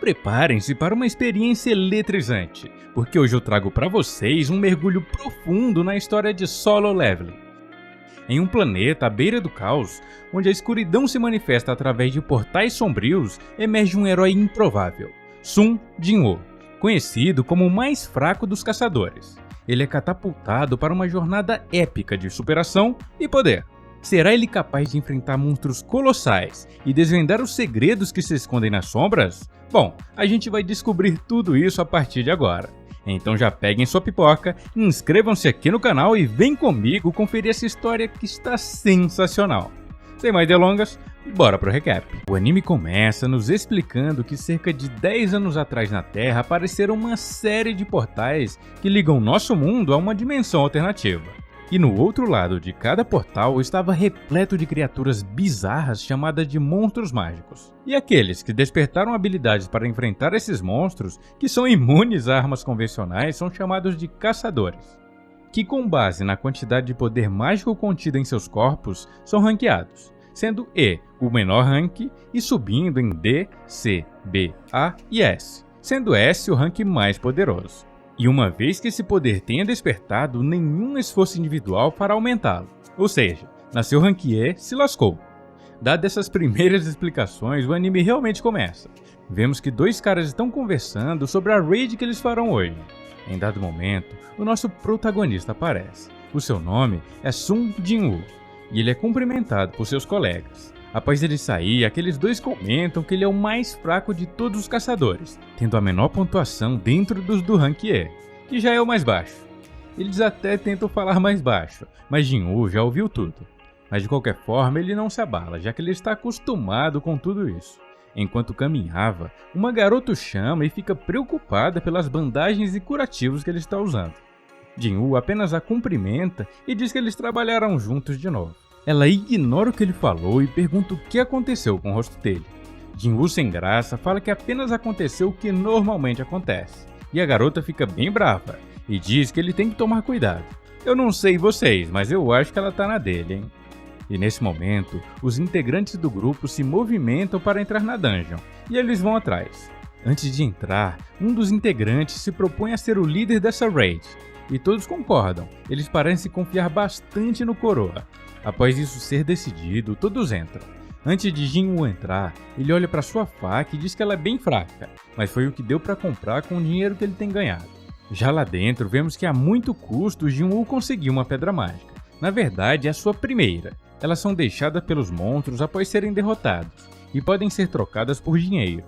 preparem-se para uma experiência eletrizante, porque hoje eu trago para vocês um mergulho profundo na história de Solo Leveling. Em um planeta à beira do caos, onde a escuridão se manifesta através de portais sombrios, emerge um herói improvável, Sun Jinwoo, conhecido como o mais fraco dos caçadores. Ele é catapultado para uma jornada épica de superação e poder. Será ele capaz de enfrentar monstros colossais e desvendar os segredos que se escondem nas sombras? Bom, a gente vai descobrir tudo isso a partir de agora. Então já peguem sua pipoca, inscrevam-se aqui no canal e vem comigo conferir essa história que está sensacional. Sem mais delongas, bora pro recap. O anime começa nos explicando que cerca de 10 anos atrás na Terra apareceram uma série de portais que ligam nosso mundo a uma dimensão alternativa. E no outro lado de cada portal estava repleto de criaturas bizarras chamadas de monstros mágicos. E aqueles que despertaram habilidades para enfrentar esses monstros, que são imunes a armas convencionais, são chamados de caçadores, que com base na quantidade de poder mágico contida em seus corpos, são ranqueados, sendo E o menor rank e subindo em D, C, B, A e S, sendo S o rank mais poderoso. E uma vez que esse poder tenha despertado, nenhum esforço individual fará aumentá-lo. Ou seja, nasceu rank E, se lascou. Dadas essas primeiras explicações, o anime realmente começa. Vemos que dois caras estão conversando sobre a raid que eles farão hoje. Em dado momento, o nosso protagonista aparece. O seu nome é Sun Jinwoo, e ele é cumprimentado por seus colegas. Após ele sair, aqueles dois comentam que ele é o mais fraco de todos os caçadores, tendo a menor pontuação dentro dos do rank E, que já é o mais baixo. Eles até tentam falar mais baixo, mas Jinwoo já ouviu tudo. Mas de qualquer forma ele não se abala, já que ele está acostumado com tudo isso. Enquanto caminhava, uma garota o chama e fica preocupada pelas bandagens e curativos que ele está usando. Jinwoo apenas a cumprimenta e diz que eles trabalharão juntos de novo. Ela ignora o que ele falou e pergunta o que aconteceu com o rosto dele. Jinwoo, sem graça, fala que apenas aconteceu o que normalmente acontece. E a garota fica bem brava e diz que ele tem que tomar cuidado. Eu não sei vocês, mas eu acho que ela tá na dele, hein? E nesse momento, os integrantes do grupo se movimentam para entrar na dungeon, e eles vão atrás. Antes de entrar, um dos integrantes se propõe a ser o líder dessa raid, e todos concordam, eles parecem confiar bastante no coroa. Após isso ser decidido, todos entram. Antes de Jinwoo entrar, ele olha para sua faca e diz que ela é bem fraca, mas foi o que deu para comprar com o dinheiro que ele tem ganhado. Já lá dentro, vemos que a muito custo Jinwoo conseguiu uma pedra mágica. Na verdade, é a sua primeira. Elas são deixadas pelos monstros após serem derrotados, e podem ser trocadas por dinheiro.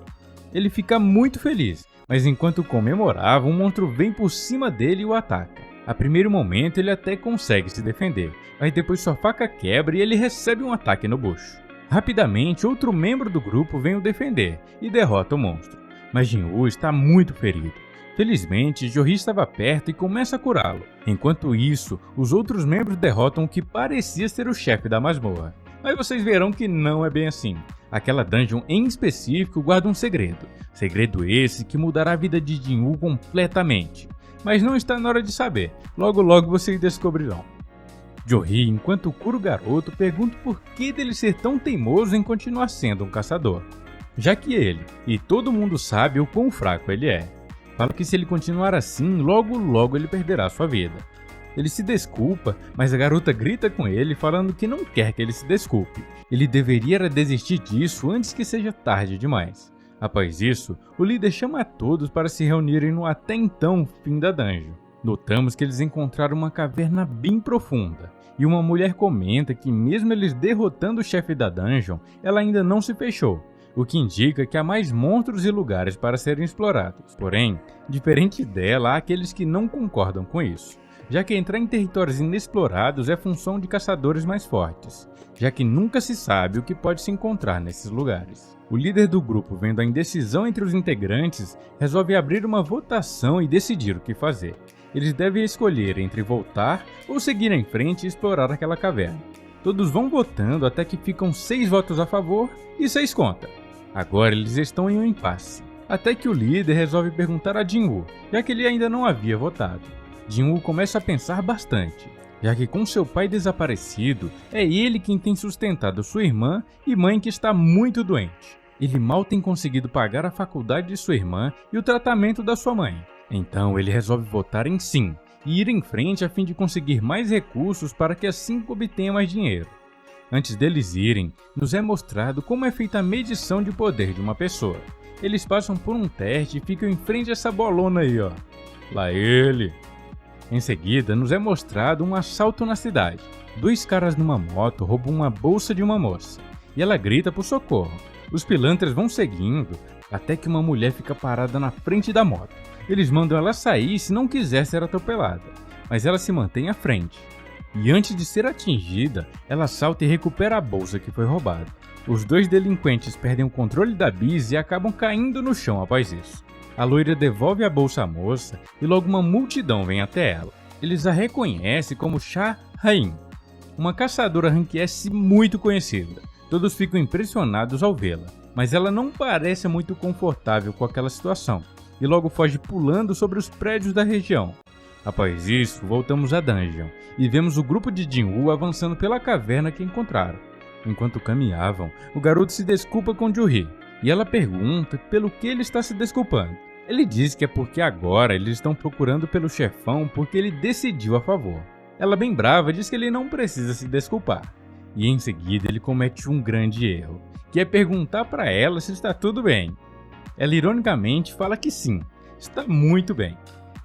Ele fica muito feliz, mas enquanto comemorava, um monstro vem por cima dele e o ataca. A primeiro momento ele até consegue se defender, mas depois sua faca quebra e ele recebe um ataque no bucho. Rapidamente, outro membro do grupo vem o defender e derrota o monstro, mas Jinwoo está muito ferido. Felizmente, Jory estava perto e começa a curá-lo. Enquanto isso, os outros membros derrotam o que parecia ser o chefe da masmorra. Mas vocês verão que não é bem assim. Aquela dungeon em específico guarda um segredo. Segredo esse que mudará a vida de Jinwoo completamente. Mas não está na hora de saber, logo vocês descobrirão. Jory, enquanto cura o garoto, pergunta por que dele ser tão teimoso em continuar sendo um caçador, já que ele e todo mundo sabe o quão fraco ele é. Fala que se ele continuar assim, logo ele perderá sua vida. Ele se desculpa, mas a garota grita com ele falando que não quer que ele se desculpe. Ele deveria desistir disso antes que seja tarde demais. Após isso, o líder chama a todos para se reunirem no até então fim da dungeon. Notamos que eles encontraram uma caverna bem profunda, e uma mulher comenta que mesmo eles derrotando o chefe da dungeon, ela ainda não se fechou, o que indica que há mais monstros e lugares para serem explorados. Porém, diferente dela, há aqueles que não concordam com isso, já que entrar em territórios inexplorados é função de caçadores mais fortes, já que nunca se sabe o que pode se encontrar nesses lugares. O líder do grupo, vendo a indecisão entre os integrantes, resolve abrir uma votação e decidir o que fazer. Eles devem escolher entre voltar ou seguir em frente e explorar aquela caverna. Todos vão votando até que ficam 6 votos a favor e 6 contra. Agora eles estão em um impasse, até que o líder resolve perguntar a Jinwoo, já que ele ainda não havia votado. Jinwoo começa a pensar bastante, já que com seu pai desaparecido, é ele quem tem sustentado sua irmã e mãe que está muito doente. Ele mal tem conseguido pagar a faculdade de sua irmã e o tratamento da sua mãe. Então ele resolve votar em sim e ir em frente a fim de conseguir mais recursos para que assim obtenha mais dinheiro. Antes deles irem, nos é mostrado como é feita a medição de poder de uma pessoa. Eles passam por um teste e ficam em frente a essa bolona aí, ó. Lá ele! Em seguida, nos é mostrado um assalto na cidade. 2 caras numa moto roubam uma bolsa de uma moça e ela grita por socorro. Os pilantras vão seguindo até que uma mulher fica parada na frente da moto. Eles mandam ela sair se não quiser ser atropelada, mas ela se mantém à frente. E antes de ser atingida, ela salta e recupera a bolsa que foi roubada. Os 2 delinquentes perdem o controle da bis e acabam caindo no chão após isso. A loira devolve a bolsa à moça e logo uma multidão vem até ela. Eles a reconhecem como Sha Hain, uma caçadora Rank S muito conhecida. Todos ficam impressionados ao vê-la, mas ela não parece muito confortável com aquela situação e logo foge pulando sobre os prédios da região. Após isso, voltamos à dungeon e vemos o grupo de Jin-Woo avançando pela caverna que encontraram. Enquanto caminhavam, o garoto se desculpa com Ju-Hee e ela pergunta pelo que ele está se desculpando. Ele diz que é porque agora eles estão procurando pelo chefão porque ele decidiu a favor. Ela, bem brava, diz que ele não precisa se desculpar. E em seguida ele comete um grande erro, que é perguntar para ela se está tudo bem. Ela ironicamente fala que sim, está muito bem.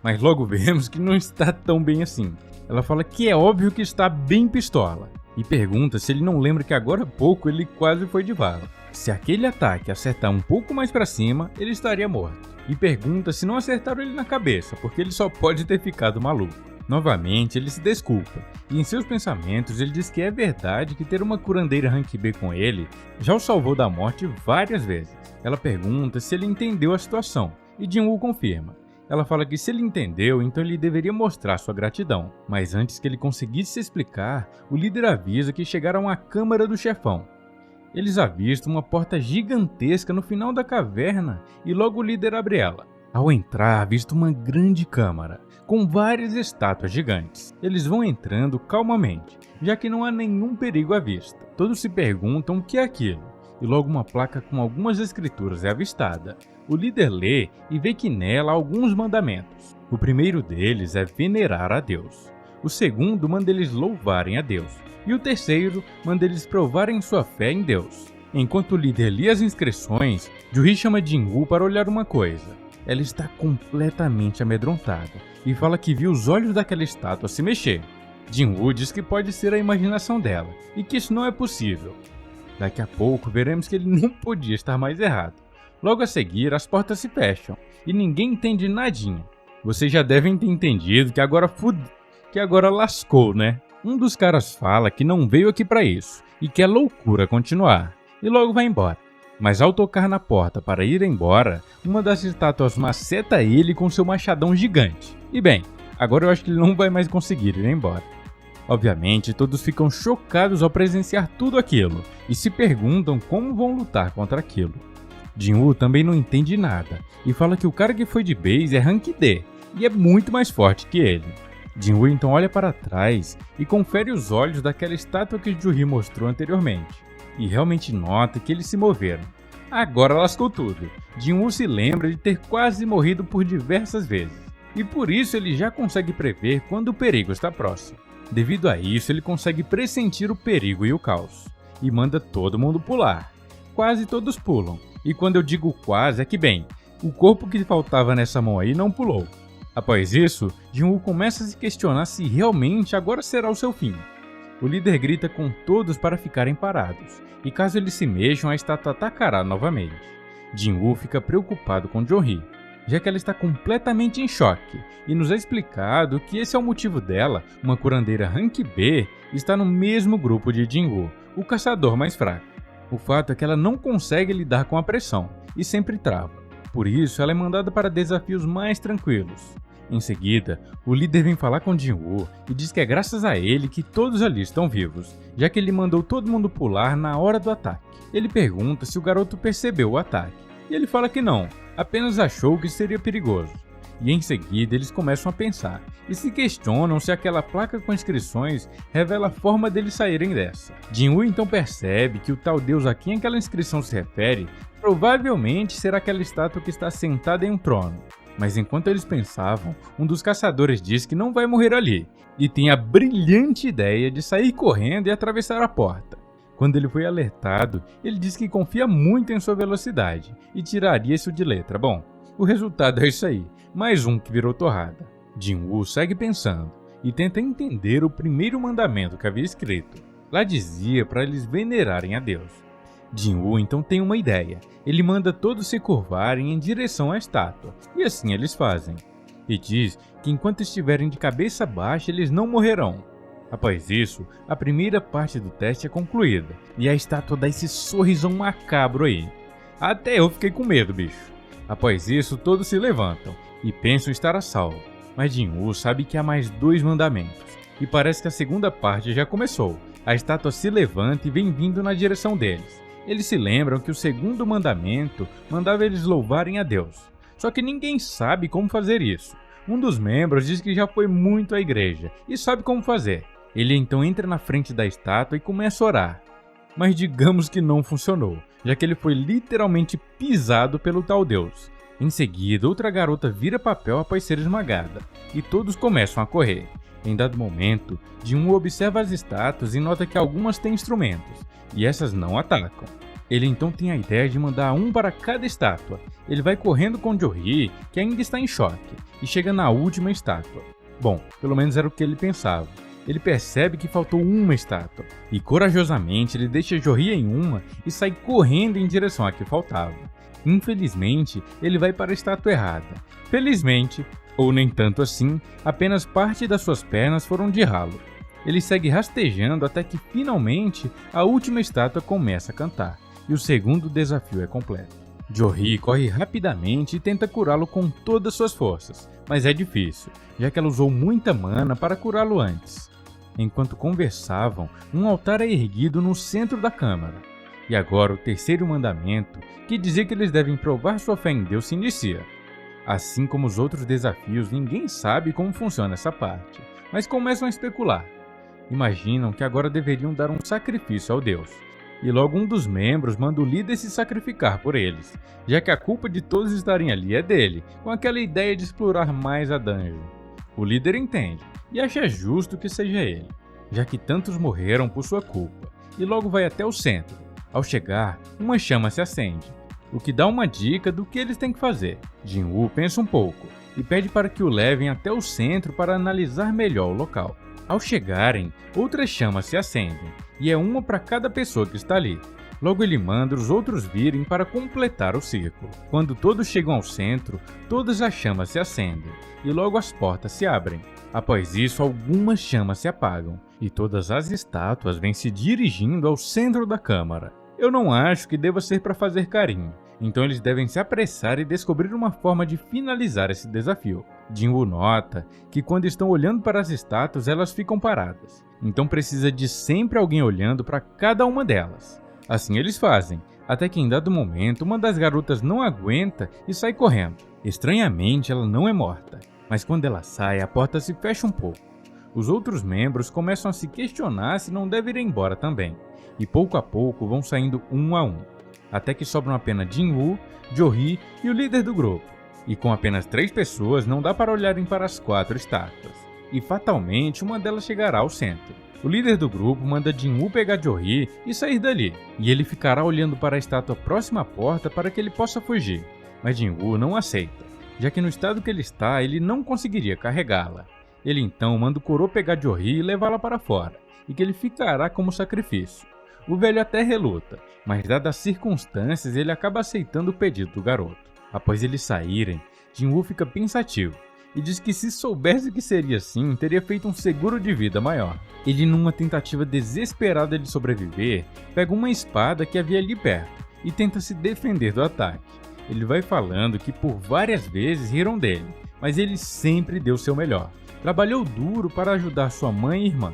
Mas logo vemos que não está tão bem assim. Ela fala que é óbvio que está bem pistola. E pergunta se ele não lembra que agora há pouco ele quase foi de vala. Se aquele ataque acertar um pouco mais para cima, ele estaria morto. E pergunta se não acertaram ele na cabeça, porque ele só pode ter ficado maluco. Novamente, ele se desculpa, e em seus pensamentos ele diz que é verdade que ter uma curandeira Rank B com ele já o salvou da morte várias vezes. Ela pergunta se ele entendeu a situação, e Jin-Woo confirma. Ela fala que se ele entendeu, então ele deveria mostrar sua gratidão. Mas antes que ele conseguisse se explicar, o líder avisa que chegaram à câmara do chefão. Eles avistam uma porta gigantesca no final da caverna e logo o líder abre ela. Ao entrar, avista uma grande câmara, com várias estátuas gigantes. Eles vão entrando calmamente, já que não há nenhum perigo à vista. Todos se perguntam o que é aquilo, e logo uma placa com algumas escrituras é avistada. O líder lê e vê que nela há alguns mandamentos. O primeiro deles é venerar a Deus. O segundo manda eles louvarem a Deus. E o terceiro manda eles provarem sua fé em Deus. Enquanto o líder lê as inscrições, Ju-Hee chama Jin-Woo para olhar uma coisa. Ela está completamente amedrontada e fala que viu os olhos daquela estátua se mexer. Jin-Woo diz que pode ser a imaginação dela e que isso não é possível. Daqui a pouco veremos que ele não podia estar mais errado. Logo a seguir, as portas se fecham e ninguém entende nadinha. Vocês já devem ter entendido que agora lascou, né? Um dos caras fala que não veio aqui para isso e que é loucura continuar, e logo vai embora. Mas ao tocar na porta para ir embora, uma das estátuas maceta ele com seu machadão gigante. E bem, agora eu acho que ele não vai mais conseguir ir embora. Obviamente, todos ficam chocados ao presenciar tudo aquilo e se perguntam como vão lutar contra aquilo. Jin-Woo também não entende nada e fala que o cara que foi de base é Rank D e é muito mais forte que ele. Jin-Woo então olha para trás e confere os olhos daquela estátua que Ju-Hee mostrou anteriormente, e realmente nota que eles se moveram. Agora lascou tudo. Jin-Woo se lembra de ter quase morrido por diversas vezes, e por isso ele já consegue prever quando o perigo está próximo. Devido a isso, ele consegue pressentir o perigo e o caos, e manda todo mundo pular. Quase todos pulam, e quando eu digo quase é que bem, o corpo que faltava nessa mão aí não pulou. Após isso, Jin-Woo começa a se questionar se realmente agora será o seu fim. O líder grita com todos para ficarem parados, e caso eles se mexam, a estátua atacará novamente. Jin-Woo fica preocupado com Ju-Hee, já que ela está completamente em choque, e nos é explicado que esse é o motivo dela, uma curandeira Rank B, estar no mesmo grupo de Jin-Woo, o caçador mais fraco. O fato é que ela não consegue lidar com a pressão, e sempre trava. Por isso, ela é mandada para desafios mais tranquilos. Em seguida, o líder vem falar com Jin-Woo e diz que é graças a ele que todos ali estão vivos, já que ele mandou todo mundo pular na hora do ataque. Ele pergunta se o garoto percebeu o ataque, e ele fala que não, apenas achou que seria perigoso. E em seguida eles começam a pensar e se questionam se aquela placa com inscrições revela a forma deles saírem dessa. Jin-Woo então percebe que o tal deus a quem aquela inscrição se refere provavelmente será aquela estátua que está sentada em um trono. Mas enquanto eles pensavam, um dos caçadores diz que não vai morrer ali e tem a brilhante ideia de sair correndo e atravessar a porta. Quando ele foi alertado, ele diz que confia muito em sua velocidade e tiraria isso de letra. Bom, o resultado é isso aí, mais um que virou torrada. Jin-Woo segue pensando e tenta entender o primeiro mandamento que havia escrito. Lá dizia para eles venerarem a Deus. Jin-Woo então tem uma ideia. Ele manda todos se curvarem em direção à estátua, e assim eles fazem. E diz que enquanto estiverem de cabeça baixa eles não morrerão. Após isso, a primeira parte do teste é concluída, e a estátua dá esse sorrisão macabro aí. Até eu fiquei com medo, bicho. Após isso, todos se levantam e pensam estar a salvo. Mas Jin-Woo sabe que há mais 2 mandamentos, e parece que a segunda parte já começou. A estátua se levanta e vem vindo na direção deles. Eles se lembram que o segundo mandamento mandava eles louvarem a Deus. Só que ninguém sabe como fazer isso. Um dos membros diz que já foi muito à igreja e sabe como fazer. Ele então entra na frente da estátua e começa a orar. Mas digamos que não funcionou, já que ele foi literalmente pisado pelo tal Deus. Em seguida, outra garota vira papel após ser esmagada, e todos começam a correr. Em dado momento, Jin-Woo observa as estátuas e nota que algumas têm instrumentos, e essas não atacam. Ele então tem a ideia de mandar um para cada estátua. Ele vai correndo com Jo-Hee, que ainda está em choque, e chega na última estátua. Bom, pelo menos era o que ele pensava. Ele percebe que faltou uma estátua, e corajosamente ele deixa Jo-Hee em uma e sai correndo em direção à que faltava. Infelizmente, ele vai para a estátua errada. Felizmente, ou nem tanto assim, apenas parte das suas pernas foram de ralo. Ele segue rastejando até que finalmente a última estátua começa a cantar, e o segundo desafio é completo. Jo-Hee corre rapidamente e tenta curá-lo com todas suas forças, mas é difícil, já que ela usou muita mana para curá-lo antes. Enquanto conversavam, um altar é erguido no centro da câmara. E agora o terceiro mandamento, que dizia que eles devem provar sua fé em Deus, se inicia. Assim como os outros desafios, ninguém sabe como funciona essa parte, mas começam a especular. Imaginam que agora deveriam dar um sacrifício ao Deus. E logo um dos membros manda o líder se sacrificar por eles, já que a culpa de todos estarem ali é dele, com aquela ideia de explorar mais a dungeon. O líder entende, e acha justo que seja ele, já que tantos morreram por sua culpa, e logo vai até o centro. Ao chegar, uma chama se acende, o que dá uma dica do que eles têm que fazer. Jin-Woo pensa um pouco, e pede para que o levem até o centro para analisar melhor o local. Ao chegarem, outras chamas se acendem, e é uma para cada pessoa que está ali. Logo ele manda os outros virem para completar o círculo. Quando todos chegam ao centro, todas as chamas se acendem, e logo as portas se abrem. Após isso, algumas chamas se apagam, e todas as estátuas vêm se dirigindo ao centro da câmara. Eu não acho que deva ser para fazer carinho, então eles devem se apressar e descobrir uma forma de finalizar esse desafio. Jin-Woo nota que quando estão olhando para as estátuas elas ficam paradas, então precisa de sempre alguém olhando para cada uma delas. Assim eles fazem, até que em dado momento uma das garotas não aguenta e sai correndo. Estranhamente ela não é morta, mas quando ela sai a porta se fecha um pouco. Os outros membros começam a se questionar se não devem ir embora também, e pouco a pouco vão saindo um a um, até que sobram apenas Jin-Woo, Jo-Hee e o líder do grupo. E com apenas 3 pessoas não dá para olharem para as 4 estátuas, e fatalmente uma delas chegará ao centro. O líder do grupo manda Jin-Woo pegar Jo-Hee e sair dali, e ele ficará olhando para a estátua próxima à porta para que ele possa fugir. Mas Jin-Woo não aceita, já que no estado que ele está, ele não conseguiria carregá-la. Ele então manda o Koro pegar Jo-Hee e levá-la para fora, e que ele ficará como sacrifício. O velho até reluta, mas dadas as circunstâncias ele acaba aceitando o pedido do garoto. Após eles saírem, Jin-Woo fica pensativo e diz que se soubesse que seria assim, teria feito um seguro de vida maior. Ele, numa tentativa desesperada de sobreviver, pega uma espada que havia ali perto e tenta se defender do ataque. Ele vai falando que por várias vezes riram dele, mas ele sempre deu seu melhor. Trabalhou duro para ajudar sua mãe e irmã.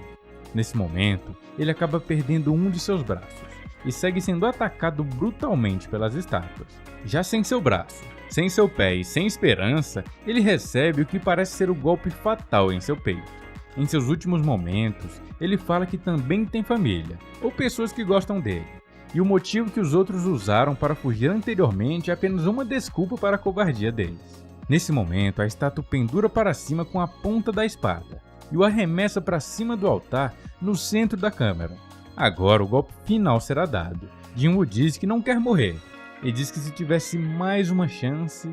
Nesse momento, ele acaba perdendo um de seus braços, e segue sendo atacado brutalmente pelas estátuas. Já sem seu braço, sem seu pé e sem esperança, ele recebe o que parece ser o golpe fatal em seu peito. Em seus últimos momentos, ele fala que também tem família, ou pessoas que gostam dele, e o motivo que os outros usaram para fugir anteriormente é apenas uma desculpa para a covardia deles. Nesse momento, a estátua pendura para cima com a ponta da espada e o arremessa para cima do altar no centro da câmara. Agora o golpe final será dado. Jinwoo diz que não quer morrer e diz que se tivesse mais uma chance...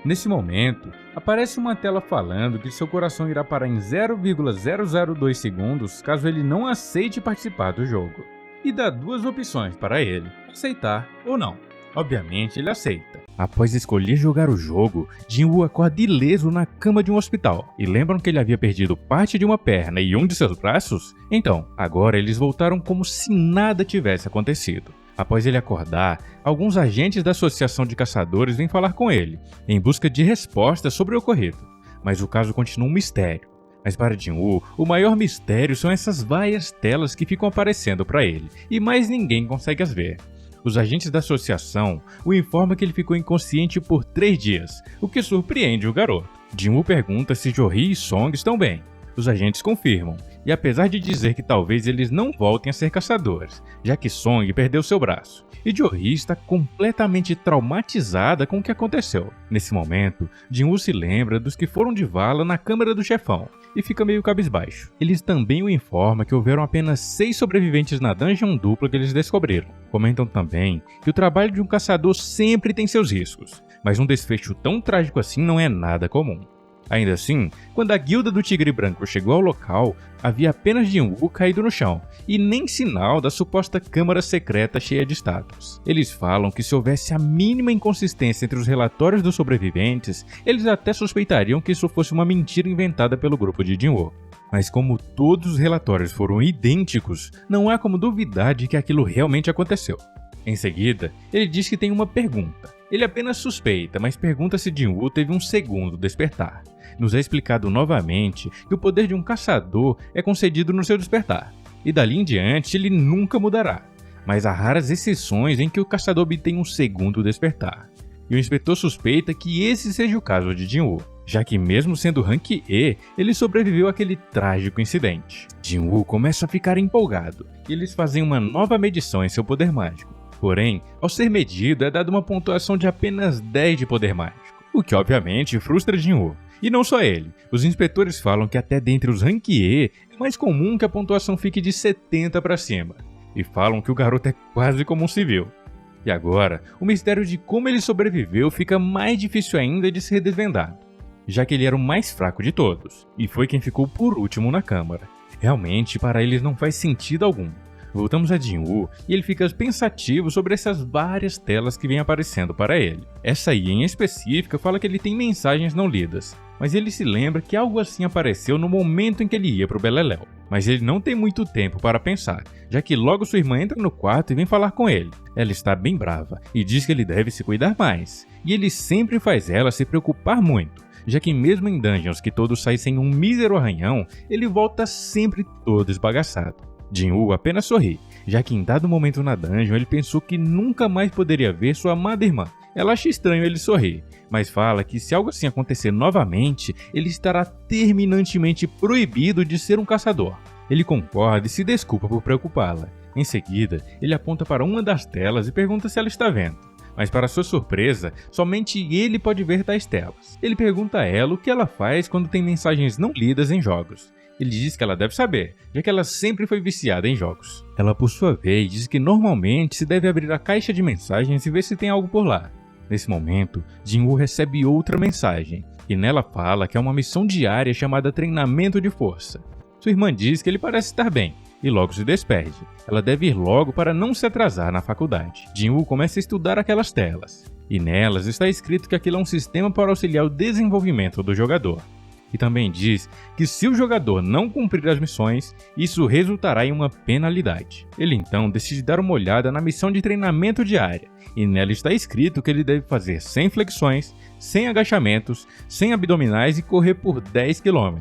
Nesse momento, aparece uma tela falando que seu coração irá parar em 0,002 segundos caso ele não aceite participar do jogo. E dá duas opções para ele, aceitar ou não. Obviamente ele aceita. Após escolher jogar o jogo, Jinwoo acorda ileso na cama de um hospital. E lembram que ele havia perdido parte de uma perna e um de seus braços? Então, agora eles voltaram como se nada tivesse acontecido. Após ele acordar, alguns agentes da Associação de Caçadores vêm falar com ele, em busca de respostas sobre o ocorrido. Mas o caso continua um mistério. Mas para Jinwoo, o maior mistério são essas várias telas que ficam aparecendo para ele, e mais ninguém consegue as ver. Os agentes da associação o informam que ele ficou inconsciente por 3 dias, o que surpreende o garoto. Jinwoo pergunta se Jo-hee e Song estão bem. Os agentes confirmam, e apesar de dizer que talvez eles não voltem a ser caçadores, já que Song perdeu seu braço, e Jo-hee está completamente traumatizada com o que aconteceu. Nesse momento, Jinwoo se lembra dos que foram de vala na câmara do chefão, e fica meio cabisbaixo. Eles também o informam que houveram apenas 6 sobreviventes na dungeon dupla que eles descobriram. Comentam também que o trabalho de um caçador sempre tem seus riscos, mas um desfecho tão trágico assim não é nada comum. Ainda assim, quando a guilda do Tigre Branco chegou ao local, havia apenas Jinwoo caído no chão, e nem sinal da suposta câmara secreta cheia de estátuas. Eles falam que se houvesse a mínima inconsistência entre os relatórios dos sobreviventes, eles até suspeitariam que isso fosse uma mentira inventada pelo grupo de Jinwoo. Mas como todos os relatórios foram idênticos, não há como duvidar de que aquilo realmente aconteceu. Em seguida, ele diz que tem uma pergunta. Ele apenas suspeita, mas pergunta se Jinwoo teve um segundo despertar. Nos é explicado novamente que o poder de um caçador é concedido no seu despertar, e dali em diante ele nunca mudará. Mas há raras exceções em que o caçador obtém um segundo despertar. E o inspetor suspeita que esse seja o caso de Jinwoo, já que mesmo sendo Rank E, ele sobreviveu àquele trágico incidente. Jinwoo começa a ficar empolgado, e eles fazem uma nova medição em seu poder mágico. Porém, ao ser medido é dada uma pontuação de apenas 10 de poder mágico, o que obviamente frustra Jinwoo. E não só ele, os inspetores falam que até dentre os Rank E é mais comum que a pontuação fique de 70 para cima, e falam que o garoto é quase como um civil. E agora, o mistério de como ele sobreviveu fica mais difícil ainda de ser desvendado, já que ele era o mais fraco de todos, e foi quem ficou por último na câmara. Realmente, para eles não faz sentido algum. Voltamos a Jinwoo e ele fica pensativo sobre essas várias telas que vêm aparecendo para ele. Essa aí em específica fala que ele tem mensagens não lidas, mas ele se lembra que algo assim apareceu no momento em que ele ia para o Beleléu. Mas ele não tem muito tempo para pensar, já que logo sua irmã entra no quarto e vem falar com ele. Ela está bem brava e diz que ele deve se cuidar mais, e ele sempre faz ela se preocupar muito, já que mesmo em dungeons que todos saem sem um mísero arranhão, ele volta sempre todo esbagaçado. Jinwoo apenas sorri, já que em dado momento na dungeon ele pensou que nunca mais poderia ver sua amada irmã. Ela acha estranho ele sorrir, mas fala que se algo assim acontecer novamente, ele estará terminantemente proibido de ser um caçador. Ele concorda e se desculpa por preocupá-la. Em seguida, ele aponta para uma das telas e pergunta se ela está vendo. Mas para sua surpresa, somente ele pode ver tais telas. Ele pergunta a ela o que ela faz quando tem mensagens não lidas em jogos. Ele diz que ela deve saber, já que ela sempre foi viciada em jogos. Ela, por sua vez, diz que normalmente se deve abrir a caixa de mensagens e ver se tem algo por lá. Nesse momento, Jinwoo recebe outra mensagem, e nela fala que é uma missão diária chamada Treinamento de Força. Sua irmã diz que ele parece estar bem, e logo se despede. Ela deve ir logo para não se atrasar na faculdade. Jinwoo começa a estudar aquelas telas, e nelas está escrito que aquilo é um sistema para auxiliar o desenvolvimento do jogador. E também diz que se o jogador não cumprir as missões, isso resultará em uma penalidade. Ele então decide dar uma olhada na missão de treinamento diária, e nela está escrito que ele deve fazer 100 flexões, 100 agachamentos, 100 abdominais e correr por 10 km.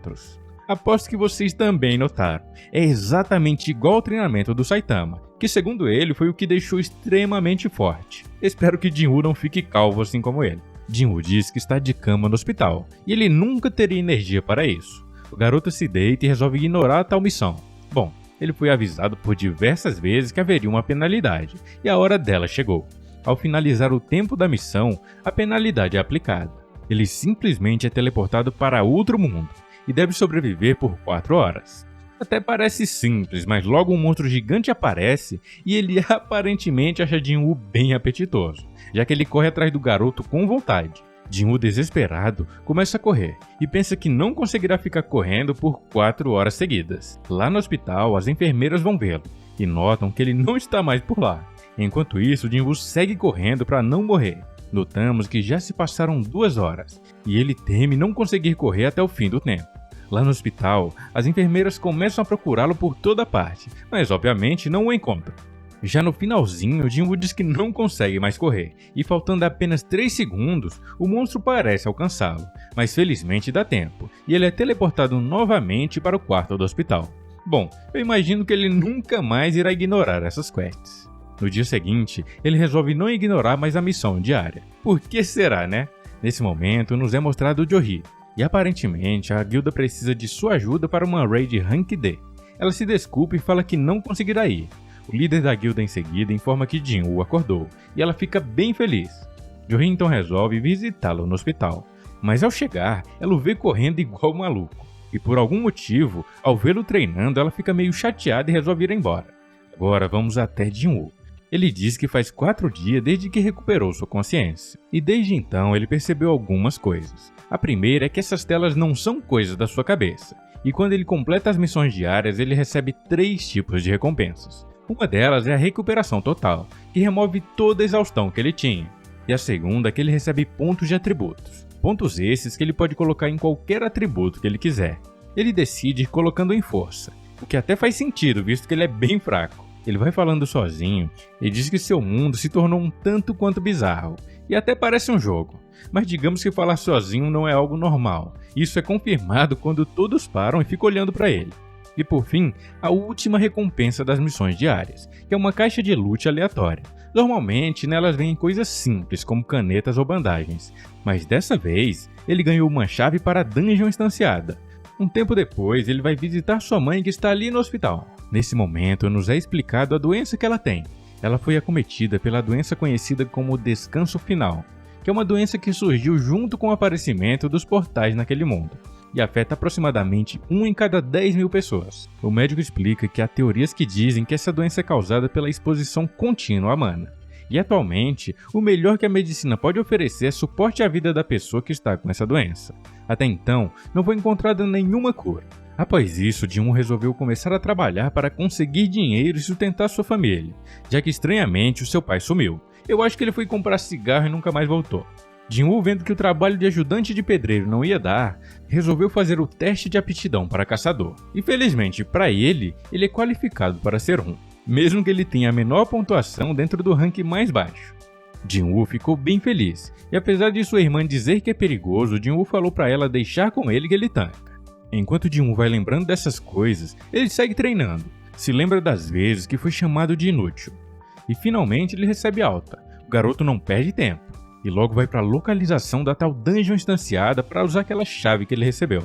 Aposto que vocês também notaram, é exatamente igual ao treinamento do Saitama, que segundo ele foi o que deixou extremamente forte. Espero que Jinwoo não fique calvo assim como ele. Jinwoo diz que está de cama no hospital, e ele nunca teria energia para isso. O garoto se deita e resolve ignorar tal missão. Bom, ele foi avisado por diversas vezes que haveria uma penalidade, e a hora dela chegou. Ao finalizar o tempo da missão, a penalidade é aplicada. Ele simplesmente é teleportado para outro mundo, e deve sobreviver por 4 horas. Até parece simples, mas logo um monstro gigante aparece e ele aparentemente acha Jinwoo bem apetitoso, já que ele corre atrás do garoto com vontade. Jinwoo, desesperado, começa a correr e pensa que não conseguirá ficar correndo por 4 horas seguidas. Lá no hospital, as enfermeiras vão vê-lo e notam que ele não está mais por lá. Enquanto isso, Jinwoo segue correndo para não morrer. Notamos que já se passaram 2 horas e ele teme não conseguir correr até o fim do tempo. Lá no hospital, as enfermeiras começam a procurá-lo por toda parte, mas obviamente não o encontram. Já no finalzinho, Jinwoo diz que não consegue mais correr, e faltando apenas 3 segundos, o monstro parece alcançá-lo, mas felizmente dá tempo, e ele é teleportado novamente para o quarto do hospital. Bom, eu imagino que ele nunca mais irá ignorar essas quests. No dia seguinte, ele resolve não ignorar mais a missão diária. Por que será, né? Nesse momento, nos é mostrado Jory, e aparentemente a guilda precisa de sua ajuda para uma raid Rank D. Ela se desculpa e fala que não conseguirá ir. O líder da guilda em seguida informa que Jinwoo acordou, e ela fica bem feliz. Jory então resolve visitá-lo no hospital, mas ao chegar, ela o vê correndo igual maluco, e por algum motivo, ao vê-lo treinando, ela fica meio chateada e resolve ir embora. Agora vamos até Jinwoo. Ele diz que faz 4 dias desde que recuperou sua consciência, e desde então ele percebeu algumas coisas. A primeira é que essas telas não são coisas da sua cabeça, e quando ele completa as missões diárias ele recebe 3 tipos de recompensas. Uma delas é a recuperação total, que remove toda a exaustão que ele tinha, e a segunda é que ele recebe pontos de atributos. Pontos esses que ele pode colocar em qualquer atributo que ele quiser. Ele decide ir colocando em força, o que até faz sentido visto que ele é bem fraco. Ele vai falando sozinho e diz que seu mundo se tornou um tanto quanto bizarro, e até parece um jogo. Mas digamos que falar sozinho não é algo normal. Isso é confirmado quando todos param e ficam olhando para ele. E por fim, a última recompensa das missões diárias, que é uma caixa de loot aleatória. Normalmente nelas vêm coisas simples como canetas ou bandagens, mas dessa vez ele ganhou uma chave para a dungeon instanciada. Um tempo depois, ele vai visitar sua mãe que está ali no hospital. Nesse momento, nos é explicado a doença que ela tem. Ela foi acometida pela doença conhecida como descanso final, que é uma doença que surgiu junto com o aparecimento dos portais naquele mundo, e afeta aproximadamente 1 em cada 10 mil pessoas. O médico explica que há teorias que dizem que essa doença é causada pela exposição contínua à mana. E atualmente, o melhor que a medicina pode oferecer é suporte à vida da pessoa que está com essa doença. Até então, não foi encontrada nenhuma cura. Após isso, Jinwoo resolveu começar a trabalhar para conseguir dinheiro e sustentar sua família, já que estranhamente o seu pai sumiu. Eu acho que ele foi comprar cigarro e nunca mais voltou. Jinwoo, vendo que o trabalho de ajudante de pedreiro não ia dar, resolveu fazer o teste de aptidão para caçador. E felizmente para ele é qualificado para ser um, mesmo que ele tenha a menor pontuação dentro do rank mais baixo. Jinwoo ficou bem feliz, e apesar de sua irmã dizer que é perigoso, Jinwoo falou para ela deixar com ele que ele tanca. Enquanto Jinwoo vai lembrando dessas coisas, ele segue treinando, se lembra das vezes que foi chamado de inútil. E finalmente ele recebe alta. O garoto não perde tempo, e logo vai para a localização da tal dungeon instanciada para usar aquela chave que ele recebeu.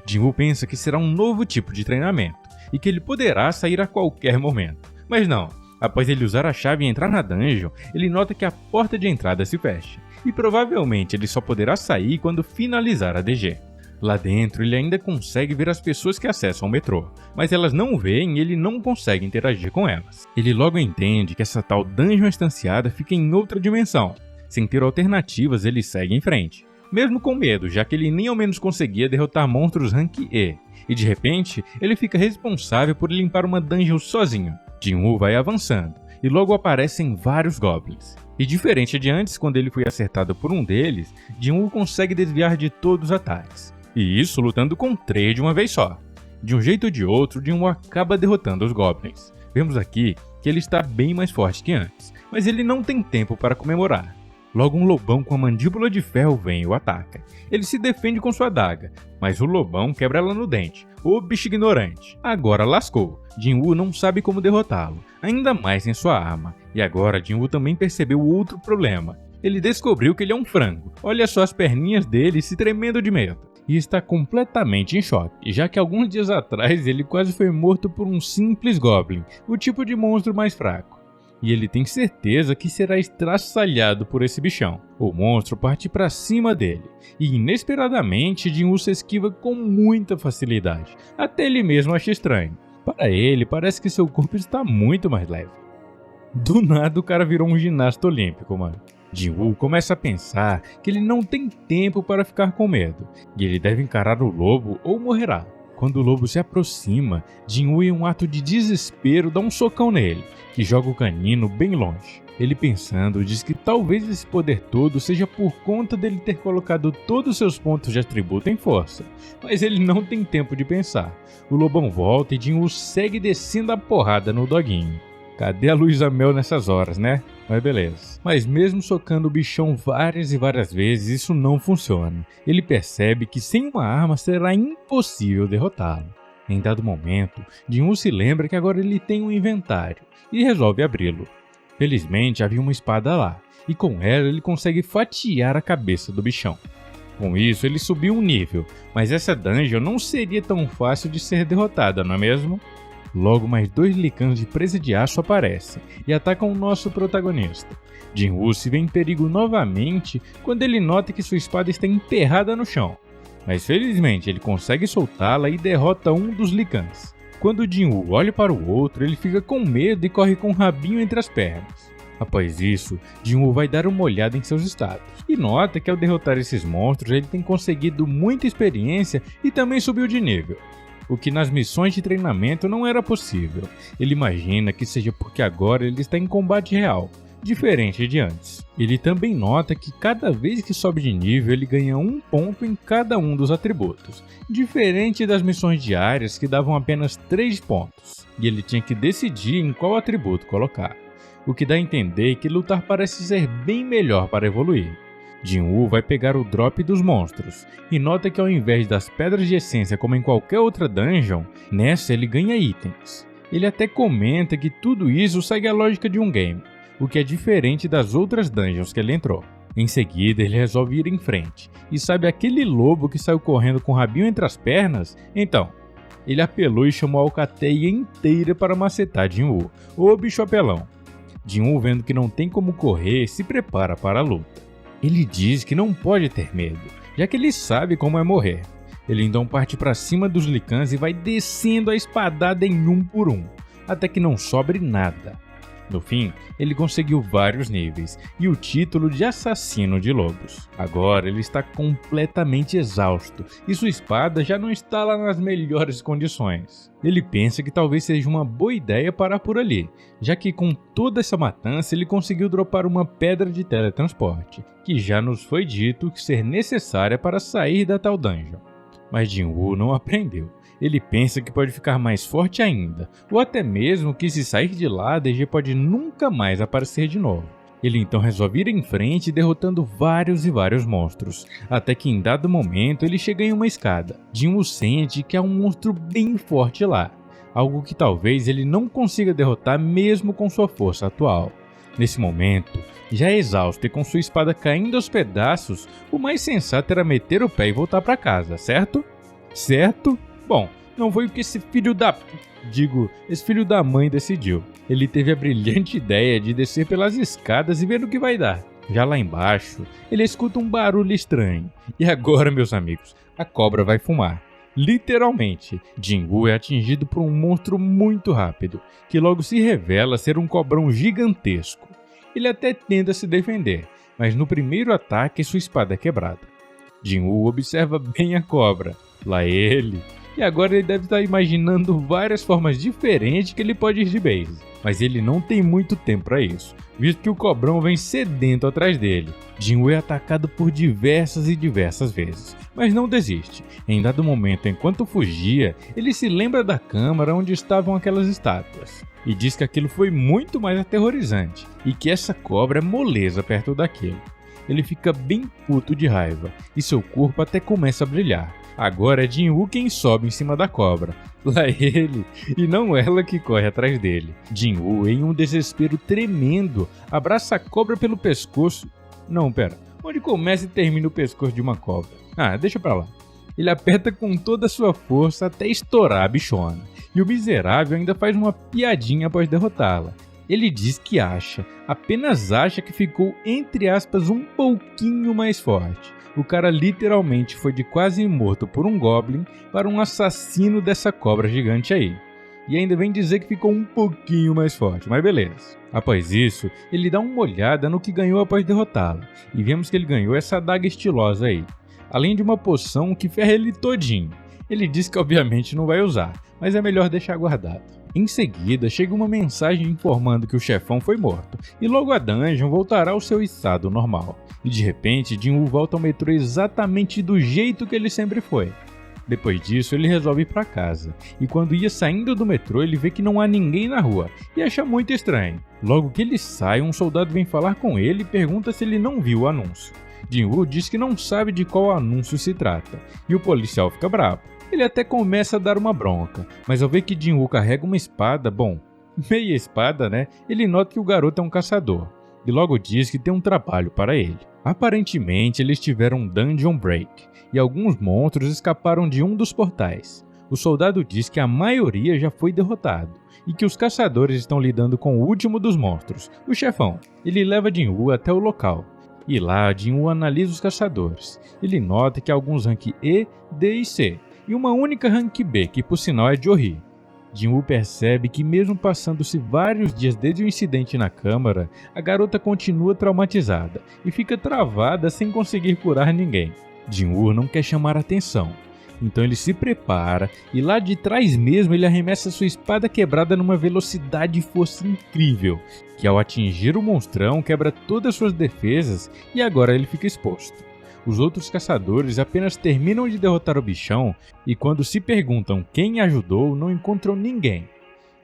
Jinwoo pensa que será um novo tipo de treinamento, e que ele poderá sair a qualquer momento. Mas não, após ele usar a chave e entrar na dungeon, ele nota que a porta de entrada se fecha, e provavelmente ele só poderá sair quando finalizar a DG. Lá dentro ele ainda consegue ver as pessoas que acessam o metrô, mas elas não o veem e ele não consegue interagir com elas. Ele logo entende que essa tal dungeon instanciada fica em outra dimensão. Sem ter alternativas, ele segue em frente, mesmo com medo, já que ele nem ao menos conseguia derrotar monstros rank E, e de repente ele fica responsável por limpar uma dungeon sozinho. Jinwoo vai avançando, e logo aparecem vários goblins. E diferente de antes, quando ele foi acertado por um deles, Jinwoo consegue desviar de todos os ataques. E isso lutando com 3 de uma vez só. De um jeito ou de outro, Jinwoo acaba derrotando os goblins. Vemos aqui que ele está bem mais forte que antes, mas ele não tem tempo para comemorar. Logo um lobão com a mandíbula de ferro vem e o ataca. Ele se defende com sua adaga, mas o lobão quebra ela no dente. Ô bicho ignorante. Agora lascou. Jin-Woo não sabe como derrotá-lo, ainda mais sem sua arma. E agora Jin-Woo também percebeu outro problema. Ele descobriu que ele é um frango. Olha só as perninhas dele se tremendo de medo. E está completamente em choque, já que alguns dias atrás ele quase foi morto por um simples Goblin, o tipo de monstro mais fraco. E ele tem certeza que será estraçalhado por esse bichão. O monstro parte para cima dele, e inesperadamente Jin-Woo se esquiva com muita facilidade, até ele mesmo acha estranho. Para ele, parece que seu corpo está muito mais leve. Do nada o cara virou um ginasta olímpico, mano. Jin-Woo começa a pensar que ele não tem tempo para ficar com medo, e ele deve encarar o lobo ou morrerá. Quando o lobo se aproxima, Jin-Woo, em um ato de desespero, dá um socão nele, que joga o canino bem longe. Ele pensando, diz que talvez esse poder todo seja por conta dele ter colocado todos seus pontos de atributo em força, mas ele não tem tempo de pensar. O lobão volta e Jin-Woo segue descendo a porrada no doguinho. Cadê a Luísa Mel nessas horas, né? Mas beleza. Mas mesmo socando o bichão várias e várias vezes, isso não funciona. Ele percebe que sem uma arma será impossível derrotá-lo. Em dado momento, Jin-Woo se lembra que agora ele tem um inventário e resolve abri-lo. Felizmente havia uma espada lá, e com ela ele consegue fatiar a cabeça do bichão. Com isso ele subiu um nível, mas essa dungeon não seria tão fácil de ser derrotada, não é mesmo? Logo mais 2 Lycans de presa de aço aparecem e atacam o nosso protagonista. Jin-Woo se vê em perigo novamente quando ele nota que sua espada está enterrada no chão. Mas felizmente ele consegue soltá-la e derrota um dos Lycans. Quando Jin-Woo olha para o outro, ele fica com medo e corre com o rabinho entre as pernas. Após isso, Jin-Woo vai dar uma olhada em seus status e nota que ao derrotar esses monstros ele tem conseguido muita experiência e também subiu de nível. O que nas missões de treinamento não era possível. Ele imagina que seja porque agora ele está em combate real, diferente de antes. Ele também nota que cada vez que sobe de nível ele ganha 1 ponto em cada um dos atributos, diferente das missões diárias que davam apenas 3 pontos, e ele tinha que decidir em qual atributo colocar, o que dá a entender que lutar parece ser bem melhor para evoluir. Jin-Woo vai pegar o drop dos monstros, e nota que ao invés das pedras de essência como em qualquer outra dungeon, nessa ele ganha itens. Ele até comenta que tudo isso segue a lógica de um game, o que é diferente das outras dungeons que ele entrou. Em seguida ele resolve ir em frente, e sabe aquele lobo que saiu correndo com o rabinho entre as pernas? Então, ele apelou e chamou a alcateia inteira para macetar Jin-Woo, o bicho apelão. Jin-Woo, vendo que não tem como correr, se prepara para a luta. Ele diz que não pode ter medo, já que ele sabe como é morrer. Ele então parte para cima dos Lycans e vai descendo a espadada em um por um, até que não sobre nada. No fim, ele conseguiu vários níveis e o título de assassino de lobos. Agora ele está completamente exausto e sua espada já não está lá nas melhores condições. Ele pensa que talvez seja uma boa ideia parar por ali, já que com toda essa matança ele conseguiu dropar uma pedra de teletransporte, que já nos foi dito ser necessária para sair da tal dungeon. Mas Jin-Woo não aprendeu. Ele pensa que pode ficar mais forte ainda, ou até mesmo que se sair de lá, DG pode nunca mais aparecer de novo. Ele então resolve ir em frente derrotando vários e vários monstros, até que em dado momento ele chega em uma escada. Jin-Woo sente que há um monstro bem forte lá, algo que talvez ele não consiga derrotar mesmo com sua força atual. Nesse momento, já exausto e com sua espada caindo aos pedaços, o mais sensato era meter o pé e voltar para casa, certo? Certo? Bom, não foi o que esse filho da mãe decidiu. Ele teve a brilhante ideia de descer pelas escadas e ver o que vai dar. Já lá embaixo, ele escuta um barulho estranho. E agora, meus amigos, a cobra vai fumar. Literalmente, Jin-Woo é atingido por um monstro muito rápido, que logo se revela ser um cobrão gigantesco. Ele até tenta se defender, mas no primeiro ataque sua espada é quebrada. Jin-Woo observa bem a cobra. Lá ele. E agora ele deve estar imaginando várias formas diferentes que ele pode ir de base. Mas ele não tem muito tempo para isso, visto que o cobrão vem sedento atrás dele. Jin-Woo é atacado por diversas e diversas vezes, mas não desiste. Em dado momento, enquanto fugia, ele se lembra da câmara onde estavam aquelas estátuas. E diz que aquilo foi muito mais aterrorizante, e que essa cobra é moleza perto daquilo. ele fica bem puto de raiva e seu corpo até começa a brilhar. Agora é Jin-Woo quem sobe em cima da cobra. Lá ele, e não ela que corre atrás dele. Jin-Woo, em um desespero tremendo, abraça a cobra pelo pescoço. Não, pera. Onde começa e termina o pescoço de uma cobra? Ah, deixa pra lá. Ele aperta com toda a sua força até estourar a bichona. E o miserável ainda faz uma piadinha após derrotá-la. Ele diz que apenas acha que ficou, entre aspas, um pouquinho mais forte. O cara literalmente foi de quase morto por um Goblin para um assassino dessa cobra gigante aí. E ainda vem dizer que ficou um pouquinho mais forte, mas beleza. Após isso, ele dá uma olhada no que ganhou após derrotá-la. E vemos que ele ganhou essa adaga estilosa aí. Além de uma poção que ferra ele todinho. Ele diz que obviamente não vai usar, mas é melhor deixar guardado. Em seguida, chega uma mensagem informando que o chefão foi morto, e logo a dungeon voltará ao seu estado normal. E de repente, Jin-Woo volta ao metrô exatamente do jeito que ele sempre foi. Depois disso, ele resolve ir para casa, e quando ia saindo do metrô, ele vê que não há ninguém na rua, e acha muito estranho. Logo que ele sai, um soldado vem falar com ele e pergunta se ele não viu o anúncio. Jin-Woo diz que não sabe de qual anúncio se trata, e o policial fica bravo. Ele até começa a dar uma bronca, mas ao ver que Jin-Woo carrega uma espada, meia espada, né? Ele nota que o garoto é um caçador, e logo diz que tem um trabalho para ele. Aparentemente, eles tiveram um dungeon break, e alguns monstros escaparam de um dos portais. O soldado diz que a maioria já foi derrotado, e que os caçadores estão lidando com o último dos monstros, o chefão. Ele leva Jin-Woo até o local. E lá, Jin-Woo analisa os caçadores. Ele nota que há alguns rank E, D e C, e uma única rank B, que por sinal é Johri. Jin-Woo percebe que mesmo passando-se vários dias desde o incidente na câmara, a garota continua traumatizada e fica travada sem conseguir curar ninguém. Jin-Woo não quer chamar atenção, então ele se prepara e lá de trás mesmo ele arremessa sua espada quebrada numa velocidade e força incrível, que ao atingir o monstrão quebra todas suas defesas e agora ele fica exposto. Os outros caçadores apenas terminam de derrotar o bichão e quando se perguntam quem ajudou, não encontram ninguém.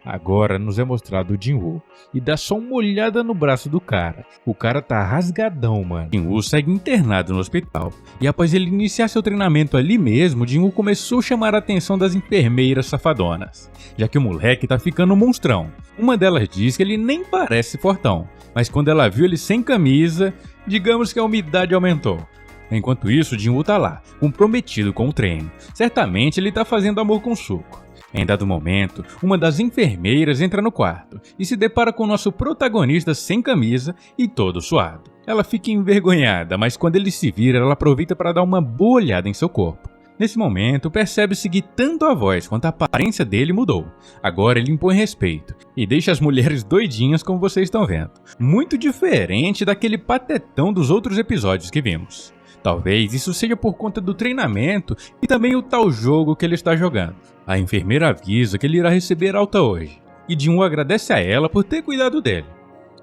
Agora nos é mostrado o Jin-Woo e dá só uma olhada no braço do cara. O cara tá rasgadão, mano. Jin-Woo segue internado no hospital e após ele iniciar seu treinamento ali mesmo, Jin-Woo começou a chamar a atenção das enfermeiras safadonas, já que o moleque tá ficando um monstrão. Uma delas diz que ele nem parece fortão, mas quando ela viu ele sem camisa, digamos que a umidade aumentou. Enquanto isso, Jin-Woo tá lá, comprometido com o treino. Certamente ele tá fazendo amor com suco. Em dado momento, uma das enfermeiras entra no quarto e se depara com o nosso protagonista sem camisa e todo suado. Ela fica envergonhada, mas quando ele se vira, ela aproveita para dar uma boa olhada em seu corpo. Nesse momento, percebe-se que tanto a voz quanto a aparência dele mudou. Agora ele impõe respeito e deixa as mulheres doidinhas como vocês estão vendo. Muito diferente daquele patetão dos outros episódios que vimos. Talvez isso seja por conta do treinamento e também o tal jogo que ele está jogando. A enfermeira avisa que ele irá receber alta hoje, e Jin-Woo agradece a ela por ter cuidado dele.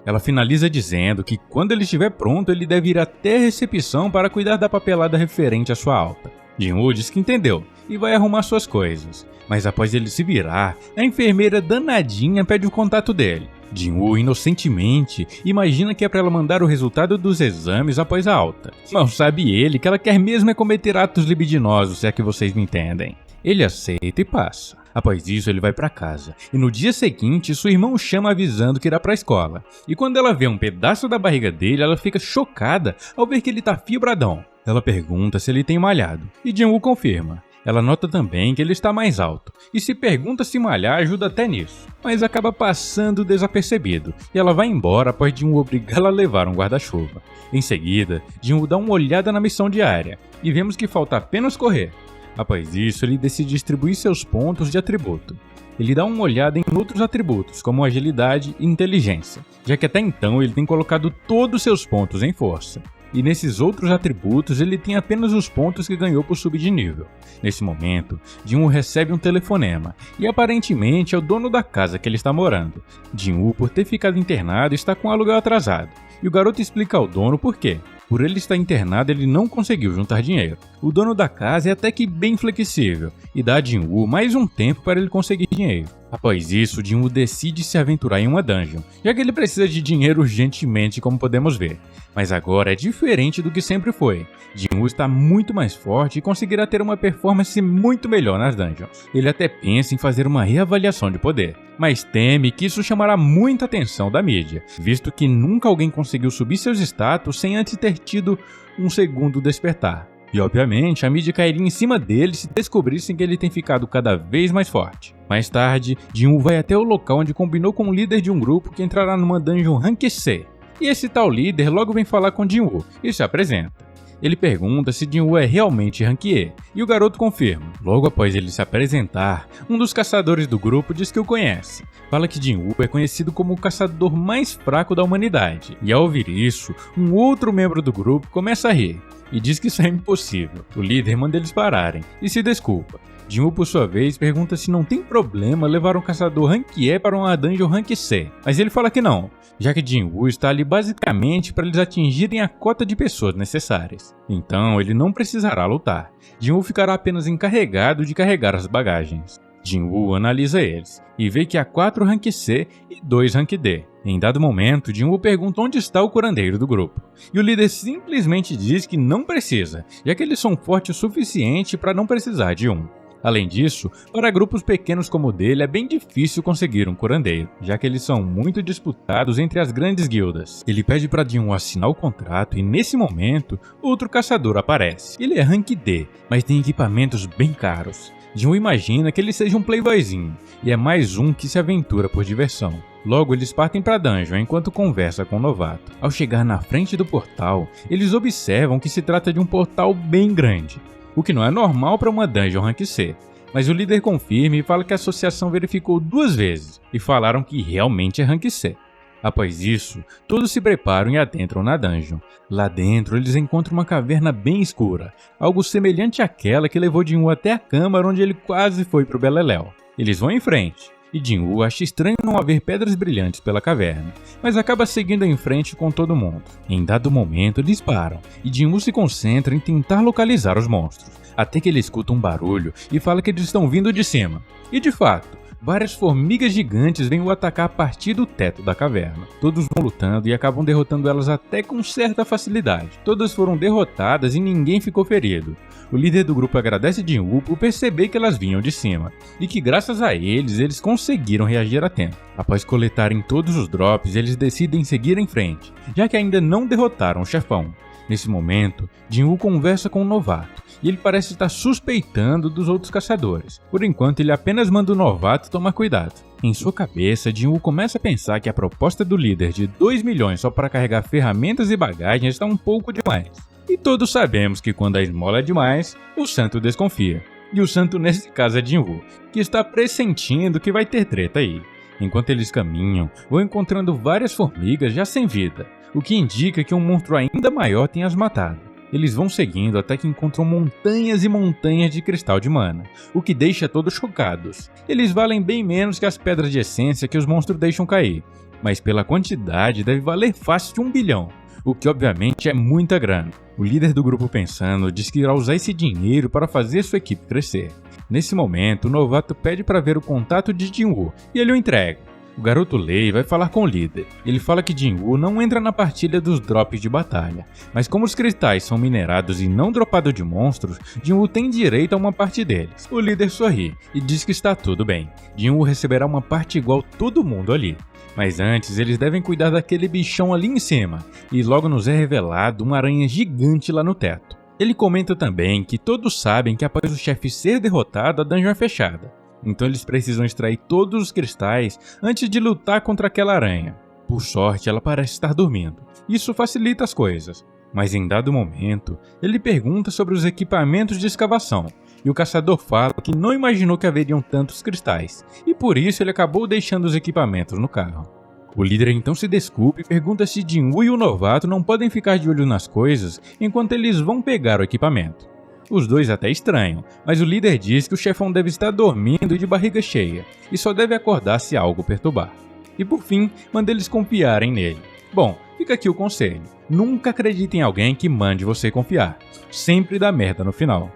Ela finaliza dizendo que quando ele estiver pronto ele deve ir até a recepção para cuidar da papelada referente à sua alta. Jin-Woo diz que entendeu e vai arrumar suas coisas, mas após ele se virar, a enfermeira danadinha pede o contato dele. Jin-Woo inocentemente imagina que é para ela mandar o resultado dos exames após a alta. Mal sabe ele que ela quer mesmo é cometer atos libidinosos, se é que vocês me entendem. Ele aceita e passa. Após isso ele vai para casa, e no dia seguinte sua irmã o chama avisando que irá para a escola. E quando ela vê um pedaço da barriga dele, ela fica chocada ao ver que ele tá fibradão. Ela pergunta se ele tem malhado, e Jin-Woo confirma. Ela nota também que ele está mais alto, e se pergunta se malhar ajuda até nisso, mas acaba passando desapercebido, e ela vai embora após Jin-Woo obrigá-la a levar um guarda-chuva. Em seguida, Jin-Woo dá uma olhada na missão diária, e vemos que falta apenas correr. Após isso, ele decide distribuir seus pontos de atributo. Ele dá uma olhada em outros atributos, como agilidade e inteligência, já que até então ele tem colocado todos seus pontos em força. E nesses outros atributos ele tem apenas os pontos que ganhou por subir de nível. Nesse momento, Jin-Woo recebe um telefonema, e aparentemente é o dono da casa que ele está morando. Jin-Woo, por ter ficado internado, está com o aluguel atrasado, e o garoto explica ao dono por quê. Por ele estar internado, ele não conseguiu juntar dinheiro. O dono da casa é até que bem flexível, e dá a Jin-Woo mais um tempo para ele conseguir dinheiro. Após isso, Jinwoo decide se aventurar em uma dungeon, já que ele precisa de dinheiro urgentemente, como podemos ver. Mas agora é diferente do que sempre foi. Jinwoo está muito mais forte e conseguirá ter uma performance muito melhor nas dungeons. Ele até pensa em fazer uma reavaliação de poder, mas teme que isso chamará muita atenção da mídia, visto que nunca alguém conseguiu subir seus status sem antes ter tido um segundo despertar. E obviamente a mídia cairia em cima dele se descobrissem que ele tem ficado cada vez mais forte. Mais tarde, Jinwoo vai até o local onde combinou com o líder de um grupo que entrará numa dungeon Rank C. E esse tal líder logo vem falar com Jinwoo e se apresenta. Ele pergunta se Jinwoo é realmente Rank E, e o garoto confirma. Logo após ele se apresentar, um dos caçadores do grupo diz que o conhece. Fala que Jinwoo é conhecido como o caçador mais fraco da humanidade, e ao ouvir isso, um outro membro do grupo começa a rir e diz que isso é impossível. O líder manda eles pararem e se desculpa. Jinwoo, por sua vez, pergunta se não tem problema levar um caçador Rank E para uma dungeon Rank C, mas ele fala que não, já que Jinwoo está ali basicamente para eles atingirem a cota de pessoas necessárias. Então ele não precisará lutar. Jinwoo ficará apenas encarregado de carregar as bagagens. Jinwoo analisa eles e vê que há 4 Rank C e 2 Rank D. Em dado momento, Jinwoo pergunta onde está o curandeiro do grupo, e o líder simplesmente diz que não precisa, já que eles são fortes o suficiente para não precisar de um. Além disso, para grupos pequenos como o dele é bem difícil conseguir um curandeiro, já que eles são muito disputados entre as grandes guildas. Ele pede para Jinwoo assinar o contrato e nesse momento, outro caçador aparece. Ele é Rank D, mas tem equipamentos bem caros. Jinwoo imagina que ele seja um playboyzinho, e é mais um que se aventura por diversão. Logo, eles partem para a dungeon enquanto conversa com o novato. Ao chegar na frente do portal, eles observam que se trata de um portal bem grande, o que não é normal para uma dungeon Rank C. Mas o líder confirma e fala que a associação verificou 2 vezes e falaram que realmente é Rank C. Após isso, todos se preparam e adentram na dungeon. Lá dentro, eles encontram uma caverna bem escura, algo semelhante àquela que levou Jinwoo até a câmara onde ele quase foi pro beleléu. Eles vão em frente, e Jinwoo acha estranho não haver pedras brilhantes pela caverna, mas acaba seguindo em frente com todo mundo. Em dado momento, eles param, e Jinwoo se concentra em tentar localizar os monstros, até que ele escuta um barulho e fala que eles estão vindo de cima. E de fato, várias formigas gigantes vêm o atacar a partir do teto da caverna. Todos vão lutando e acabam derrotando elas até com certa facilidade. Todas foram derrotadas e ninguém ficou ferido. O líder do grupo agradece Jinwoo por perceber que elas vinham de cima, e que graças a eles conseguiram reagir a tempo. Após coletarem todos os drops, eles decidem seguir em frente, já que ainda não derrotaram o chefão. Nesse momento, Jinwoo conversa com o novato, e ele parece estar suspeitando dos outros caçadores. Por enquanto, ele apenas manda o novato tomar cuidado. Em sua cabeça, Jinwoo começa a pensar que a proposta do líder de 2 milhões só para carregar ferramentas e bagagens está um pouco demais. E todos sabemos que quando a esmola é demais, o santo desconfia. E o santo nesse caso é Jinwoo, que está pressentindo que vai ter treta aí. Enquanto eles caminham, vão encontrando várias formigas já sem vida, o que indica que um monstro ainda maior tem as matado. Eles vão seguindo até que encontram montanhas e montanhas de cristal de mana, o que deixa todos chocados. Eles valem bem menos que as pedras de essência que os monstros deixam cair, mas pela quantidade deve valer fácil 1 bilhão, o que obviamente é muita grana. O líder do grupo pensando diz que irá usar esse dinheiro para fazer sua equipe crescer. Nesse momento, o novato pede para ver o contato de Jinwoo e ele o entrega. O garoto lê e vai falar com o líder. Ele fala que Jinwoo não entra na partilha dos drops de batalha, mas como os cristais são minerados e não dropados de monstros, Jinwoo tem direito a uma parte deles. O líder sorri e diz que está tudo bem. Jinwoo receberá uma parte igual todo mundo ali. Mas antes, eles devem cuidar daquele bichão ali em cima, e logo nos é revelado uma aranha gigante lá no teto. Ele comenta também que todos sabem que após o chefe ser derrotado, a dungeon é fechada. Então eles precisam extrair todos os cristais antes de lutar contra aquela aranha. Por sorte, ela parece estar dormindo. Isso facilita as coisas. Mas em dado momento, ele pergunta sobre os equipamentos de escavação, e o caçador fala que não imaginou que haveriam tantos cristais, e por isso ele acabou deixando os equipamentos no carro. O líder então se desculpa e pergunta se Jinwoo e o novato não podem ficar de olho nas coisas enquanto eles vão pegar o equipamento. Os dois até estranham, mas o líder diz que o chefão deve estar dormindo e de barriga cheia, e só deve acordar se algo perturbar. E por fim, manda eles confiarem nele. Bom, fica aqui o conselho: nunca acredite em alguém que mande você confiar. Sempre dá merda no final.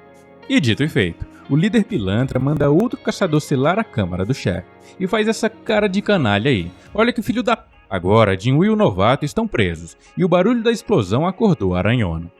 E dito e feito, o líder pilantra manda outro caçador selar a câmara do chefe e faz essa cara de canalha aí. Olha que filho da... Agora, Jinwoo e o novato estão presos e o barulho da explosão acordou a Aranhona.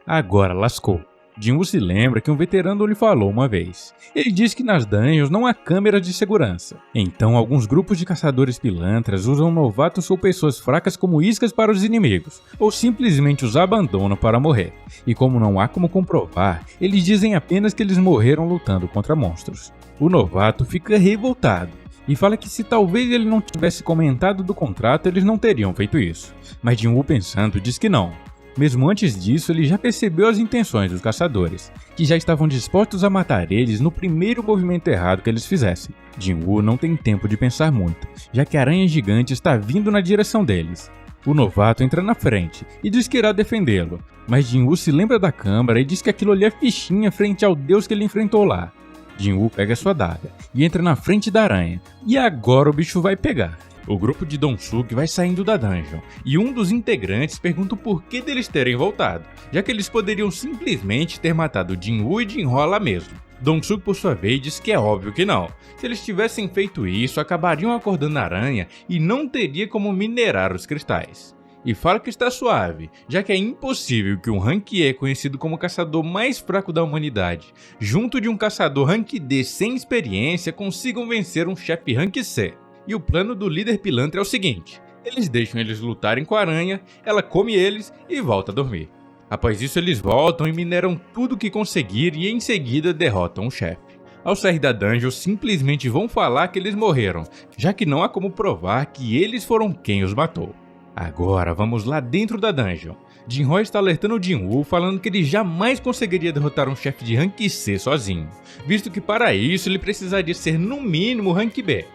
Agora lascou. Jinwoo se lembra que um veterano lhe falou uma vez. Ele diz que nas dungeons não há câmeras de segurança. Então alguns grupos de caçadores pilantras usam novatos ou pessoas fracas como iscas para os inimigos, ou simplesmente os abandonam para morrer. E como não há como comprovar, eles dizem apenas que eles morreram lutando contra monstros. O novato fica revoltado e fala que se talvez ele não tivesse comentado do contrato, eles não teriam feito isso. Mas Jinwoo, pensando, diz que não. Mesmo antes disso, ele já percebeu as intenções dos caçadores, que já estavam dispostos a matar eles no primeiro movimento errado que eles fizessem. Jinwoo não tem tempo de pensar muito, já que a aranha gigante está vindo na direção deles. O novato entra na frente e diz que irá defendê-lo, mas Jinwoo se lembra da câmara e diz que aquilo ali é fichinha frente ao deus que ele enfrentou lá. Jinwoo pega sua adaga e entra na frente da aranha, e agora o bicho vai pegar. O grupo de Dong-suk vai saindo da dungeon, e um dos integrantes pergunta o porquê deles terem voltado, já que eles poderiam simplesmente ter matado Jinwoo e Jinho lá mesmo. Dong-suk, por sua vez, diz que é óbvio que não. Se eles tivessem feito isso, acabariam acordando a aranha e não teria como minerar os cristais. E fala que está suave, já que é impossível que um Rank E, conhecido como o caçador mais fraco da humanidade, junto de um caçador Rank D sem experiência, consigam vencer um chefe Rank C. E o plano do líder pilantra é o seguinte: eles deixam eles lutarem com a aranha, ela come eles e volta a dormir. Após isso, eles voltam e mineram tudo o que conseguir e em seguida derrotam o chefe. Ao sair da dungeon, simplesmente vão falar que eles morreram, já que não há como provar que eles foram quem os matou. Agora vamos lá dentro da dungeon. Jinho está alertando Jinwoo, falando que ele jamais conseguiria derrotar um chefe de Rank C sozinho, visto que para isso ele precisaria ser no mínimo Rank B.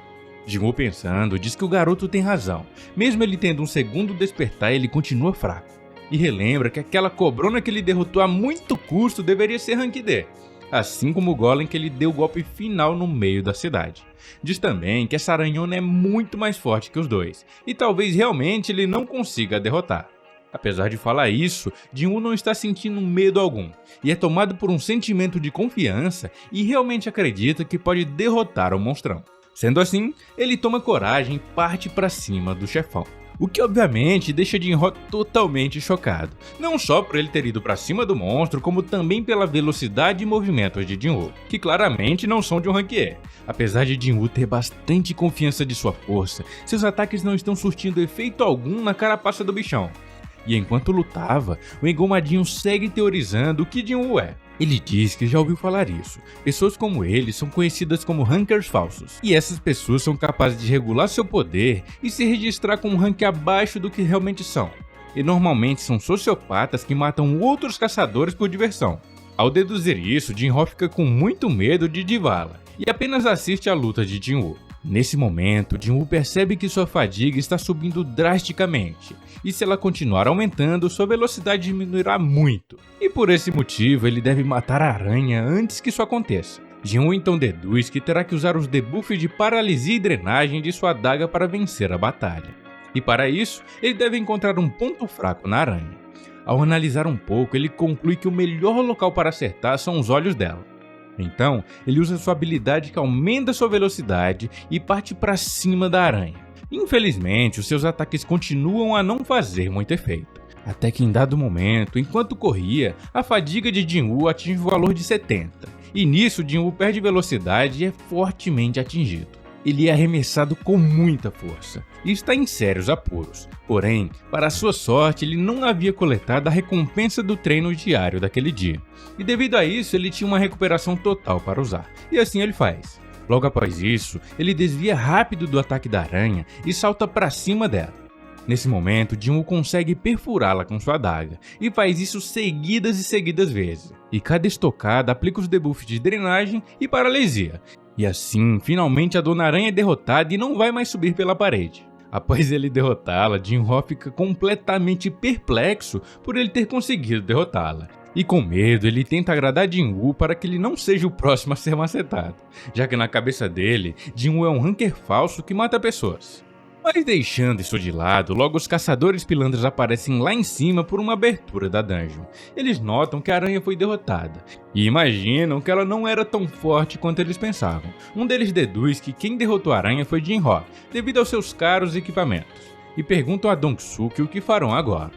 Jinwoo, pensando, diz que o garoto tem razão. Mesmo ele tendo um segundo despertar, ele continua fraco. E relembra que aquela cobrona que ele derrotou a muito custo deveria ser Rank D, assim como o golem que ele deu o golpe final no meio da cidade. Diz também que essa aranhona é muito mais forte que os dois, e talvez realmente ele não consiga derrotar. Apesar de falar isso, Jinwoo não está sentindo medo algum, e é tomado por um sentimento de confiança e realmente acredita que pode derrotar o monstrão. Sendo assim, ele toma coragem e parte para cima do chefão. O que obviamente deixa Jinho totalmente chocado, não só por ele ter ido para cima do monstro, como também pela velocidade e movimentos de Jinwoo, que claramente não são de um Rank E. Apesar de Jinwoo ter bastante confiança de sua força, seus ataques não estão surtindo efeito algum na carapaça do bichão. E enquanto lutava, o engomadinho segue teorizando o que Jinwoo é. Ele diz que já ouviu falar isso. Pessoas como ele são conhecidas como rankers falsos. E essas pessoas são capazes de regular seu poder e se registrar com um rank abaixo do que realmente são. E normalmente são sociopatas que matam outros caçadores por diversão. Ao deduzir isso, Jinho fica com muito medo de Divala e apenas assiste a luta de Jinwoo. Nesse momento, Jinwoo percebe que sua fadiga está subindo drasticamente, e se ela continuar aumentando, sua velocidade diminuirá muito, e por esse motivo ele deve matar a aranha antes que isso aconteça. Jinwoo então deduz que terá que usar os debuffs de paralisia e drenagem de sua adaga para vencer a batalha, e para isso ele deve encontrar um ponto fraco na aranha. Ao analisar um pouco, ele conclui que o melhor local para acertar são os olhos dela. Então, ele usa sua habilidade que aumenta sua velocidade e parte para cima da aranha. Infelizmente, os seus ataques continuam a não fazer muito efeito. Até que em dado momento, enquanto corria, a fadiga de Jinwoo atinge o valor de 70. E nisso, Jinwoo perde velocidade e é fortemente atingido. Ele é arremessado com muita força e está em sérios apuros. Porém, para sua sorte, ele não havia coletado a recompensa do treino diário daquele dia. E devido a isso, ele tinha uma recuperação total para usar. E assim ele faz. Logo após isso, ele desvia rápido do ataque da aranha e salta para cima dela. Nesse momento, Jinwoo consegue perfurá-la com sua adaga e faz isso seguidas e seguidas vezes. E cada estocada aplica os debuffs de drenagem e paralisia. E assim, finalmente a Dona Aranha é derrotada e não vai mais subir pela parede. Após ele derrotá-la, Jinho fica completamente perplexo por ele ter conseguido derrotá-la. E com medo, ele tenta agradar Jinwoo para que ele não seja o próximo a ser macetado, já que na cabeça dele, Jinwoo é um ranker falso que mata pessoas. Mas deixando isso de lado, logo os caçadores pilantras aparecem lá em cima por uma abertura da dungeon. Eles notam que a aranha foi derrotada e imaginam que ela não era tão forte quanto eles pensavam. Um deles deduz que quem derrotou a aranha foi Jinho, devido aos seus caros equipamentos, e perguntam a Dongsuke o que farão agora.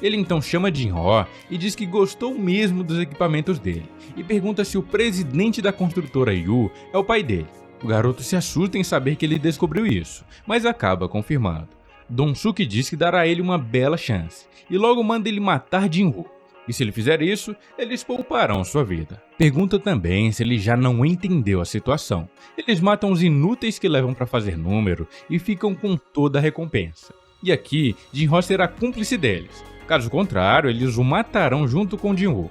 Ele então chama Jinho e diz que gostou mesmo dos equipamentos dele, e pergunta se o presidente da construtora Yu é o pai dele. O garoto se assusta em saber que ele descobriu isso, mas acaba confirmando. Dongsuke diz que dará a ele uma bela chance, e logo manda ele matar Jinwoo. E se ele fizer isso, eles pouparão sua vida. Pergunta também se ele já não entendeu a situação. Eles matam os inúteis que levam para fazer número e ficam com toda a recompensa. E aqui, Jinho será cúmplice deles. Caso contrário, eles o matarão junto com Jinwoo.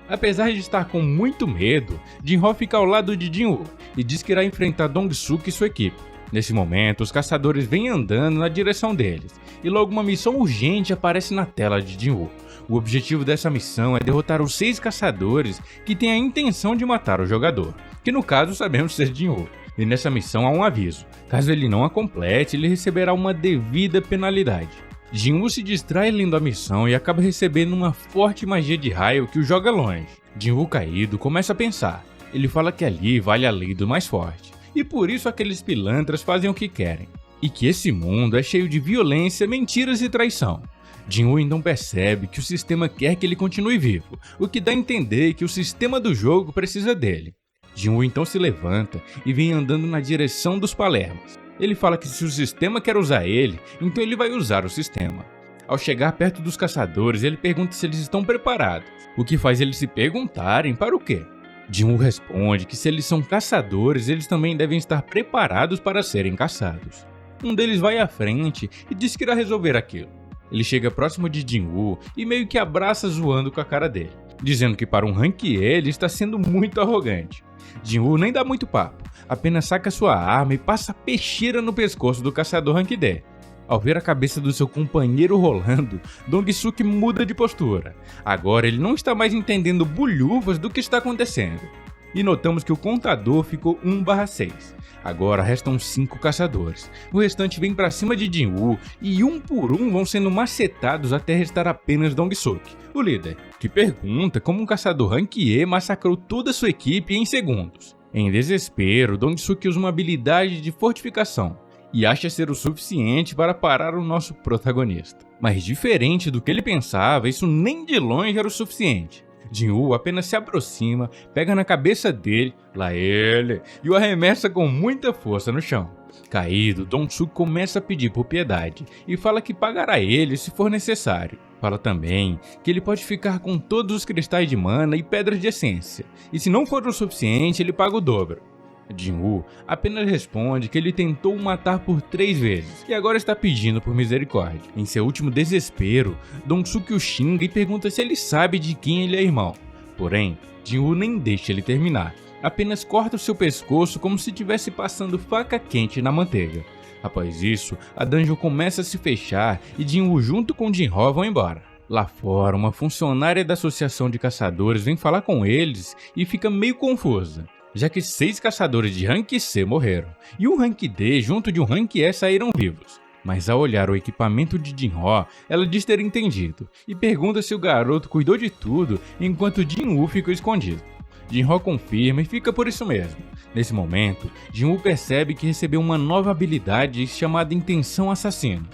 Apesar de estar com muito medo, Jinho fica ao lado de Jinwoo e diz que irá enfrentar Dongsuke e sua equipe. Nesse momento, os caçadores vêm andando na direção deles, e logo uma missão urgente aparece na tela de Jinwoo. O objetivo dessa missão é derrotar os 6 caçadores que têm a intenção de matar o jogador, que no caso sabemos ser Jinwoo. E nessa missão há um aviso: caso ele não a complete, ele receberá uma devida penalidade. Jinwoo se distrai lendo a missão e acaba recebendo uma forte magia de raio que o joga longe. Jinwoo caído começa a pensar. Ele fala que ali vale a lei do mais forte, e por isso aqueles pilantras fazem o que querem, e que esse mundo é cheio de violência, mentiras e traição. Jinwoo então percebe que o sistema quer que ele continue vivo, o que dá a entender que o sistema do jogo precisa dele. Jinwoo então se levanta e vem andando na direção dos Palermas. Ele fala que se o sistema quer usar ele, então ele vai usar o sistema. Ao chegar perto dos caçadores, ele pergunta se eles estão preparados, o que faz eles se perguntarem para o quê. Jinwoo responde que se eles são caçadores, eles também devem estar preparados para serem caçados. Um deles vai à frente e diz que irá resolver aquilo. Ele chega próximo de Jinwoo e meio que abraça zoando com a cara dele, dizendo que para um Rank E ele está sendo muito arrogante. Jinwoo nem dá muito papo, apenas saca sua arma e passa peixeira no pescoço do caçador Rank D. Ao ver a cabeça do seu companheiro rolando, Dongsuke muda de postura. Agora ele não está mais entendendo bolhufas do que está acontecendo. E notamos que o contador ficou 1/6. Agora restam 5 caçadores. O restante vem pra cima de Jinwoo e um por um vão sendo macetados até restar apenas Dongsuke, o líder, que pergunta como um caçador Rank E massacrou toda sua equipe em segundos. Em desespero, Dongsuke usa uma habilidade de fortificação e acha ser o suficiente para parar o nosso protagonista. Mas diferente do que ele pensava, isso nem de longe era o suficiente. Jinwoo apenas se aproxima, pega na cabeça dele, lá ele, e o arremessa com muita força no chão. Caído, Dongsuke começa a pedir por piedade e fala que pagará ele se for necessário. Fala também que ele pode ficar com todos os cristais de mana e pedras de essência, e se não for o suficiente, ele paga o dobro. Jinwoo apenas responde que ele tentou o matar por 3 vezes e agora está pedindo por misericórdia. Em seu último desespero, Dongsuke o xinga e pergunta se ele sabe de quem ele é irmão. Porém, Jinwoo nem deixa ele terminar, apenas corta o seu pescoço como se estivesse passando faca quente na manteiga. Após isso, a dungeon começa a se fechar e Jinwoo junto com Jinho vão embora. Lá fora, uma funcionária da associação de caçadores vem falar com eles e fica meio confusa, já que 6 caçadores de Rank C morreram, e um Rank D junto de um Rank E saíram vivos. Mas ao olhar o equipamento de Jinho, ela diz ter entendido, e pergunta se o garoto cuidou de tudo enquanto Jinwoo ficou escondido. Jinho confirma e fica por isso mesmo. Nesse momento, Jinwoo percebe que recebeu uma nova habilidade chamada Intenção Assassina,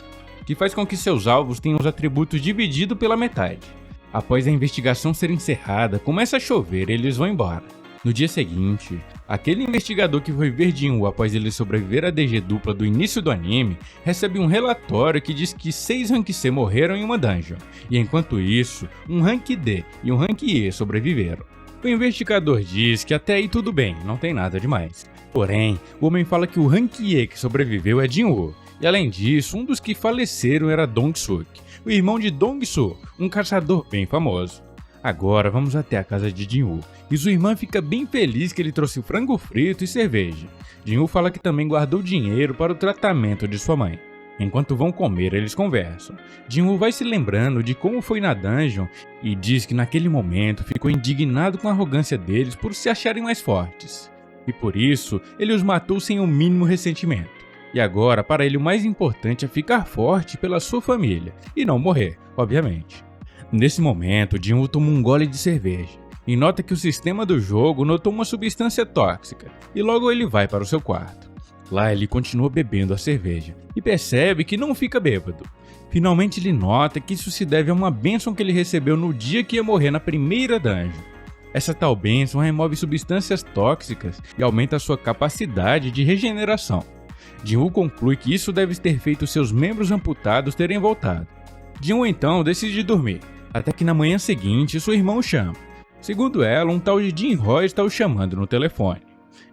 que faz com que seus alvos tenham os atributos divididos pela metade. Após a investigação ser encerrada, começa a chover e eles vão embora. No dia seguinte, aquele investigador que foi ver Jinwoo após ele sobreviver à DG dupla do início do anime, recebe um relatório que diz que 6 Rank C morreram em uma dungeon, e enquanto isso, um Rank D e um Rank E sobreviveram. O investigador diz que até aí tudo bem, não tem nada demais. Porém, o homem fala que o Rank E que sobreviveu é Jinwoo, e além disso, um dos que faleceram era Dongsuke, o irmão de Dongsu, um caçador bem famoso. Agora vamos até a casa de Jinwoo, e sua irmã fica bem feliz que ele trouxe frango frito e cerveja. Jinwoo fala que também guardou dinheiro para o tratamento de sua mãe. Enquanto vão comer, eles conversam. Jinwoo vai se lembrando de como foi na dungeon e diz que naquele momento ficou indignado com a arrogância deles por se acharem mais fortes. E por isso, ele os matou sem o mínimo ressentimento. E agora, para ele o mais importante é ficar forte pela sua família, e não morrer, obviamente. Nesse momento, Jin-Woo toma um gole de cerveja, e nota que o sistema do jogo notou uma substância tóxica, e logo ele vai para o seu quarto. Lá ele continua bebendo a cerveja, e percebe que não fica bêbado. Finalmente ele nota que isso se deve a uma bênção que ele recebeu no dia que ia morrer na primeira dungeon. Essa tal bênção remove substâncias tóxicas e aumenta a sua capacidade de regeneração. Jin-Woo conclui que isso deve ter feito seus membros amputados terem voltado. Jin-Woo então decide dormir, até que na manhã seguinte seu irmão o chama. Segundo ela, um tal de Jin-Ho está o chamando no telefone.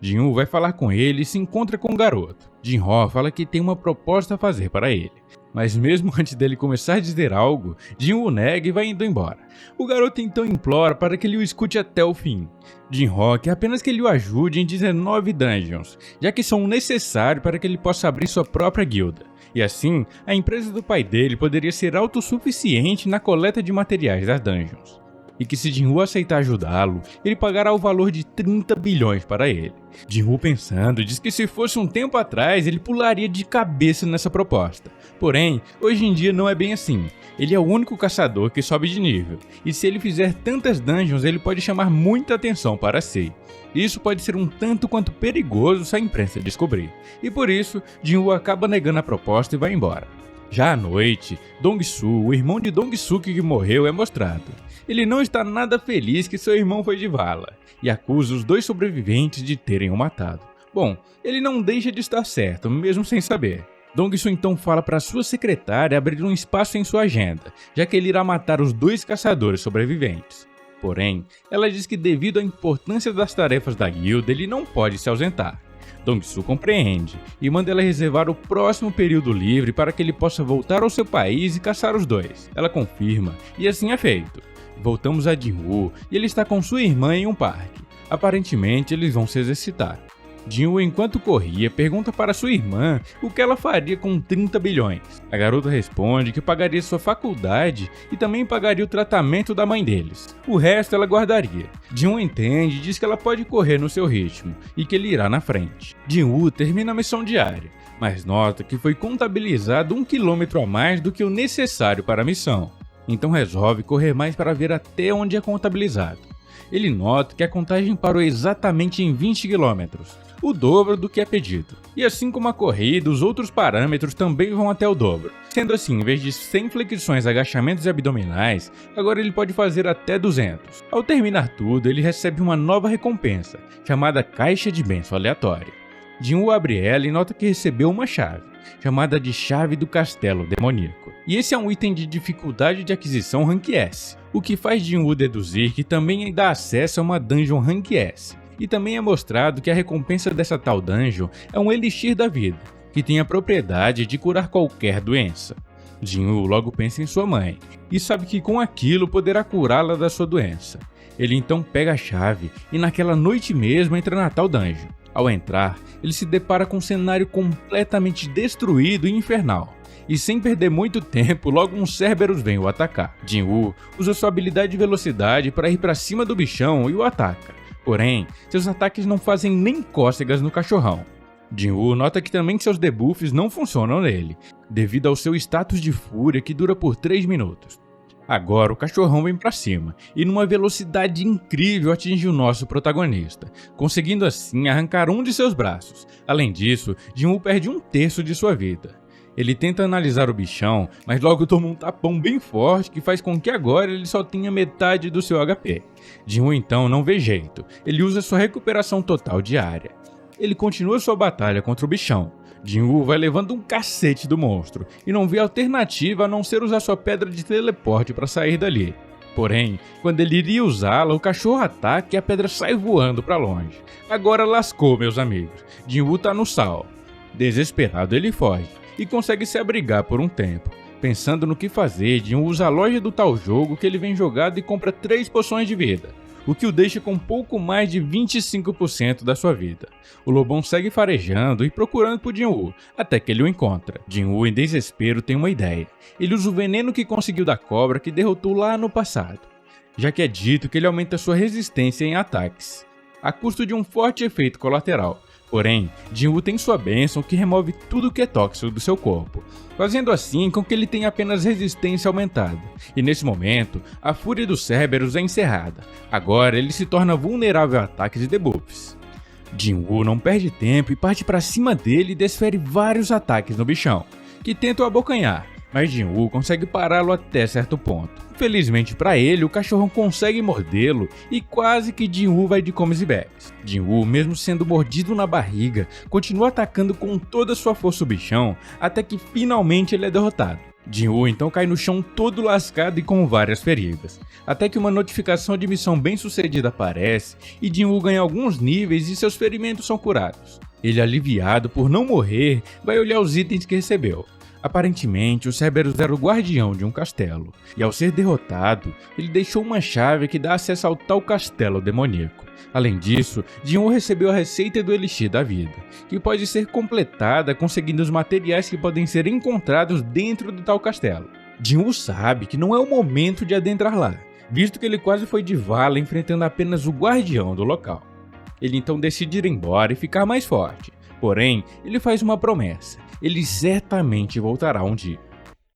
Jin-Woo vai falar com ele e se encontra com o garoto. Jin-Ho fala que tem uma proposta a fazer para ele. Mas mesmo antes dele começar a dizer algo, Jin-Woo nega e vai indo embora. O garoto então implora para que ele o escute até o fim. Jin-Ho quer apenas que ele o ajude em 19 dungeons, já que são necessários para que ele possa abrir sua própria guilda. E assim, a empresa do pai dele poderia ser autossuficiente na coleta de materiais das dungeons. E que se Jin-Woo aceitar ajudá-lo, ele pagará o valor de 30 bilhões para ele. Jin-Woo pensando, diz que se fosse um tempo atrás, ele pularia de cabeça nessa proposta. Porém, hoje em dia não é bem assim. Ele é o único caçador que sobe de nível, e se ele fizer tantas dungeons, ele pode chamar muita atenção para si. Isso pode ser um tanto quanto perigoso se a imprensa descobrir. E por isso, Jin-Woo acaba negando a proposta e vai embora. Já à noite, Dong-Soo, o irmão de Dong-Suk que morreu, é mostrado. Ele não está nada feliz que seu irmão foi de vala, e acusa os dois sobreviventes de terem o matado. Bom, ele não deixa de estar certo, mesmo sem saber. Dong-Soo então fala para sua secretária abrir um espaço em sua agenda, já que ele irá matar os dois caçadores sobreviventes. Porém, ela diz que devido à importância das tarefas da guilda, ele não pode se ausentar. Dong-Soo compreende e manda ela reservar o próximo período livre para que ele possa voltar ao seu país e caçar os dois. Ela confirma e assim é feito. Voltamos a Jin-Woo e ele está com sua irmã em um parque. Aparentemente eles vão se exercitar. Jin-Woo, enquanto corria, pergunta para sua irmã o que ela faria com 30 bilhões. A garota responde que pagaria sua faculdade e também pagaria o tratamento da mãe deles. O resto ela guardaria. Jin-Woo entende e diz que ela pode correr no seu ritmo e que ele irá na frente. Jin-Woo termina a missão diária, mas nota que foi contabilizado 1 quilômetro a mais do que o necessário para a missão. Então resolve correr mais para ver até onde é contabilizado. Ele nota que a contagem parou exatamente em 20 km, o dobro do que é pedido. E assim como a corrida, os outros parâmetros também vão até o dobro. Sendo assim, em vez de 100 flexões, agachamentos e abdominais, agora ele pode fazer até 200. Ao terminar tudo, ele recebe uma nova recompensa, chamada Caixa de Bênção Aleatória. Jin-Woo abre ela e nota que recebeu uma chave, chamada de Chave do Castelo Demoníaco. E esse é um item de dificuldade de aquisição Rank S, o que faz Jin-Woo deduzir que também dá acesso a uma Dungeon Rank S. E também é mostrado que a recompensa dessa tal Dungeon é um Elixir da Vida, que tem a propriedade de curar qualquer doença. Jin-Woo logo pensa em sua mãe, e sabe que com aquilo poderá curá-la da sua doença. Ele então pega a chave e naquela noite mesmo entra na tal Dungeon. Ao entrar, ele se depara com um cenário completamente destruído e infernal. E sem perder muito tempo, logo uns Cerberus vêm o atacar. Jin-Woo usa sua habilidade de velocidade para ir para cima do bichão e o ataca. Porém, seus ataques não fazem nem cócegas no cachorrão. Jin-Woo nota que também seus debuffs não funcionam nele, devido ao seu status de fúria que dura por 3 minutos. Agora o cachorrão vem pra cima, e numa velocidade incrível atinge o nosso protagonista, conseguindo assim arrancar um de seus braços. Além disso, Jin-Woo perde 1/3 de sua vida. Ele tenta analisar o bichão, mas logo toma um tapão bem forte que faz com que agora ele só tenha metade do seu HP. Jin-Woo então não vê jeito, ele usa sua recuperação total diária. Ele continua sua batalha contra o bichão. Jin-Woo vai levando um cacete do monstro e não vê alternativa a não ser usar sua pedra de teleporte para sair dali. Porém, quando ele iria usá-la, o cachorro ataca e a pedra sai voando para longe. Agora lascou, meus amigos. Jin-Woo tá no sal. Desesperado, ele foge e consegue se abrigar por um tempo. Pensando no que fazer, Jin-Woo usa a loja do tal jogo que ele vem jogado e compra 3 poções de vida, o que o deixa com pouco mais de 25% da sua vida. O lobão segue farejando e procurando por Jin-Woo, até que ele o encontra. Jin-Woo, em desespero, tem uma ideia. Ele usa o veneno que conseguiu da cobra que derrotou lá no passado, já que é dito que ele aumenta sua resistência em ataques, a custo de um forte efeito colateral. Porém, Jin-Woo tem sua bênção que remove tudo que é tóxico do seu corpo, fazendo assim com que ele tenha apenas resistência aumentada. E nesse momento, a fúria do Cerberus é encerrada. Agora ele se torna vulnerável a ataques e debuffs. Jin-Woo não perde tempo e parte para cima dele e desfere vários ataques no bichão, que tenta o abocanhar, mas Jin-Woo consegue pará-lo até certo ponto. Infelizmente para ele, o cachorrão consegue mordê-lo e quase que Jin-Woo vai de comes e bebes. Jin-Woo, mesmo sendo mordido na barriga, continua atacando com toda a sua força o bichão, até que finalmente ele é derrotado. Jin-Woo então cai no chão todo lascado e com várias feridas, até que uma notificação de missão bem sucedida aparece e Jin-Woo ganha alguns níveis e seus ferimentos são curados. Ele, aliviado por não morrer, vai olhar os itens que recebeu. Aparentemente, o Cerberus era o guardião de um castelo, e ao ser derrotado, ele deixou uma chave que dá acesso ao tal castelo demoníaco. Além disso, Jin-Woo recebeu a receita do Elixir da Vida, que pode ser completada conseguindo os materiais que podem ser encontrados dentro do tal castelo. Jin-Woo sabe que não é o momento de adentrar lá, visto que ele quase foi de vala enfrentando apenas o guardião do local. Ele então decide ir embora e ficar mais forte, porém, ele faz uma promessa. Ele certamente voltará um dia.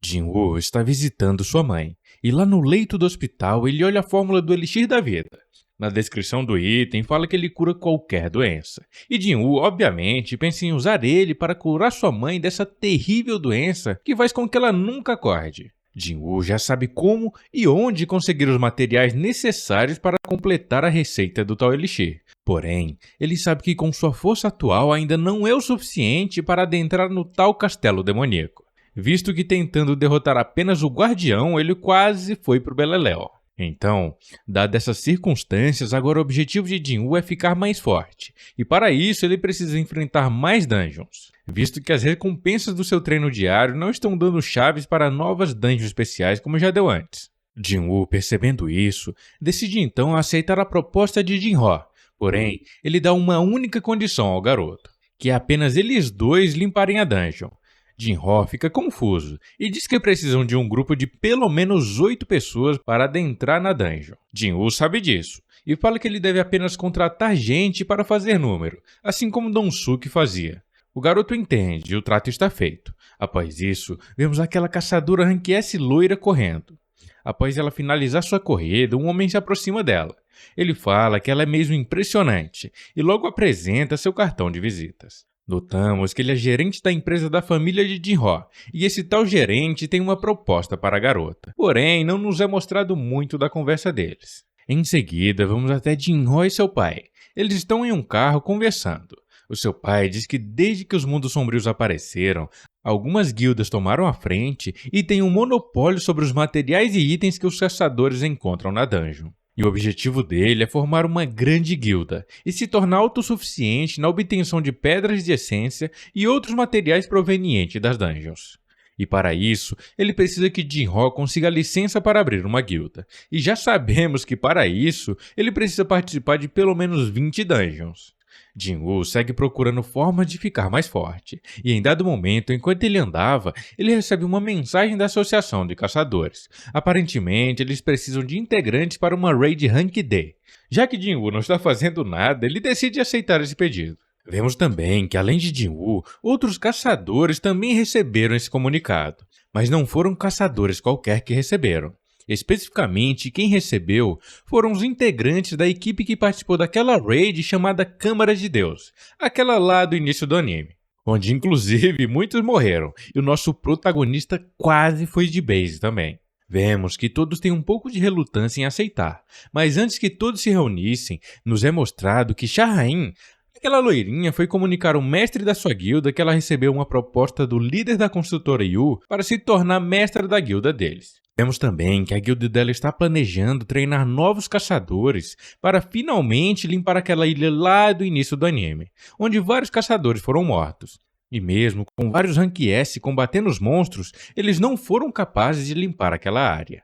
Jin-Woo está visitando sua mãe, e lá no leito do hospital ele olha a fórmula do Elixir da Vida. Na descrição do item fala que ele cura qualquer doença, e Jin-Woo obviamente pensa em usar ele para curar sua mãe dessa terrível doença que faz com que ela nunca acorde. Jin-Woo já sabe como e onde conseguir os materiais necessários para completar a receita do tal Elixir. Porém, ele sabe que com sua força atual ainda não é o suficiente para adentrar no tal castelo demoníaco, visto que tentando derrotar apenas o guardião, ele quase foi pro beleléu. Então, dadas essas circunstâncias, agora o objetivo de Jin-Woo é ficar mais forte, e para isso ele precisa enfrentar mais dungeons, visto que as recompensas do seu treino diário não estão dando chaves para novas dungeons especiais como já deu antes. Jin-Woo, percebendo isso, decide então aceitar a proposta de Jin-Ho. Porém, ele dá uma única condição ao garoto, que é apenas eles dois limparem a dungeon. Jin-Ho fica confuso e diz que precisam de um grupo de pelo menos 8 pessoas para adentrar na dungeon. Jin-Woo sabe disso e fala que ele deve apenas contratar gente para fazer número, assim como Dong-Suk fazia. O garoto entende e o trato está feito. Após isso, vemos aquela caçadora Rank S loira correndo. Após ela finalizar sua corrida, um homem se aproxima dela. Ele fala que ela é mesmo impressionante e logo apresenta seu cartão de visitas. Notamos que ele é gerente da empresa da família de Jin-Ho e esse tal gerente tem uma proposta para a garota. Porém, não nos é mostrado muito da conversa deles. Em seguida, vamos até Jin-Ho e seu pai. Eles estão em um carro conversando. O seu pai diz que desde que os mundos sombrios apareceram, algumas guildas tomaram a frente e têm um monopólio sobre os materiais e itens que os caçadores encontram na dungeon. E o objetivo dele é formar uma grande guilda e se tornar autossuficiente na obtenção de pedras de essência e outros materiais provenientes das dungeons. E para isso, ele precisa que Jin-Ho consiga licença para abrir uma guilda. E já sabemos que para isso, ele precisa participar de pelo menos 20 dungeons. Jin-Woo segue procurando formas de ficar mais forte, e em dado momento, enquanto ele andava, ele recebe uma mensagem da Associação de Caçadores. Aparentemente, eles precisam de integrantes para uma raid Rank D. Já que Jin-Woo não está fazendo nada, ele decide aceitar esse pedido. Vemos também que, além de Jin-Woo, outros caçadores também receberam esse comunicado, mas não foram caçadores qualquer que receberam. Especificamente, quem recebeu foram os integrantes da equipe que participou daquela raid chamada Câmara de Deus, aquela lá do início do anime, onde inclusive muitos morreram e o nosso protagonista quase foi de base também. Vemos que todos têm um pouco de relutância em aceitar, mas antes que todos se reunissem, nos é mostrado que Shahrain, aquela loirinha, foi comunicar ao mestre da sua guilda que ela recebeu uma proposta do líder da construtora Yu para se tornar mestra da guilda deles. Vemos também que a guilda dela está planejando treinar novos caçadores para finalmente limpar aquela ilha lá do início do anime, onde vários caçadores foram mortos. E mesmo com vários Rank S combatendo os monstros, eles não foram capazes de limpar aquela área.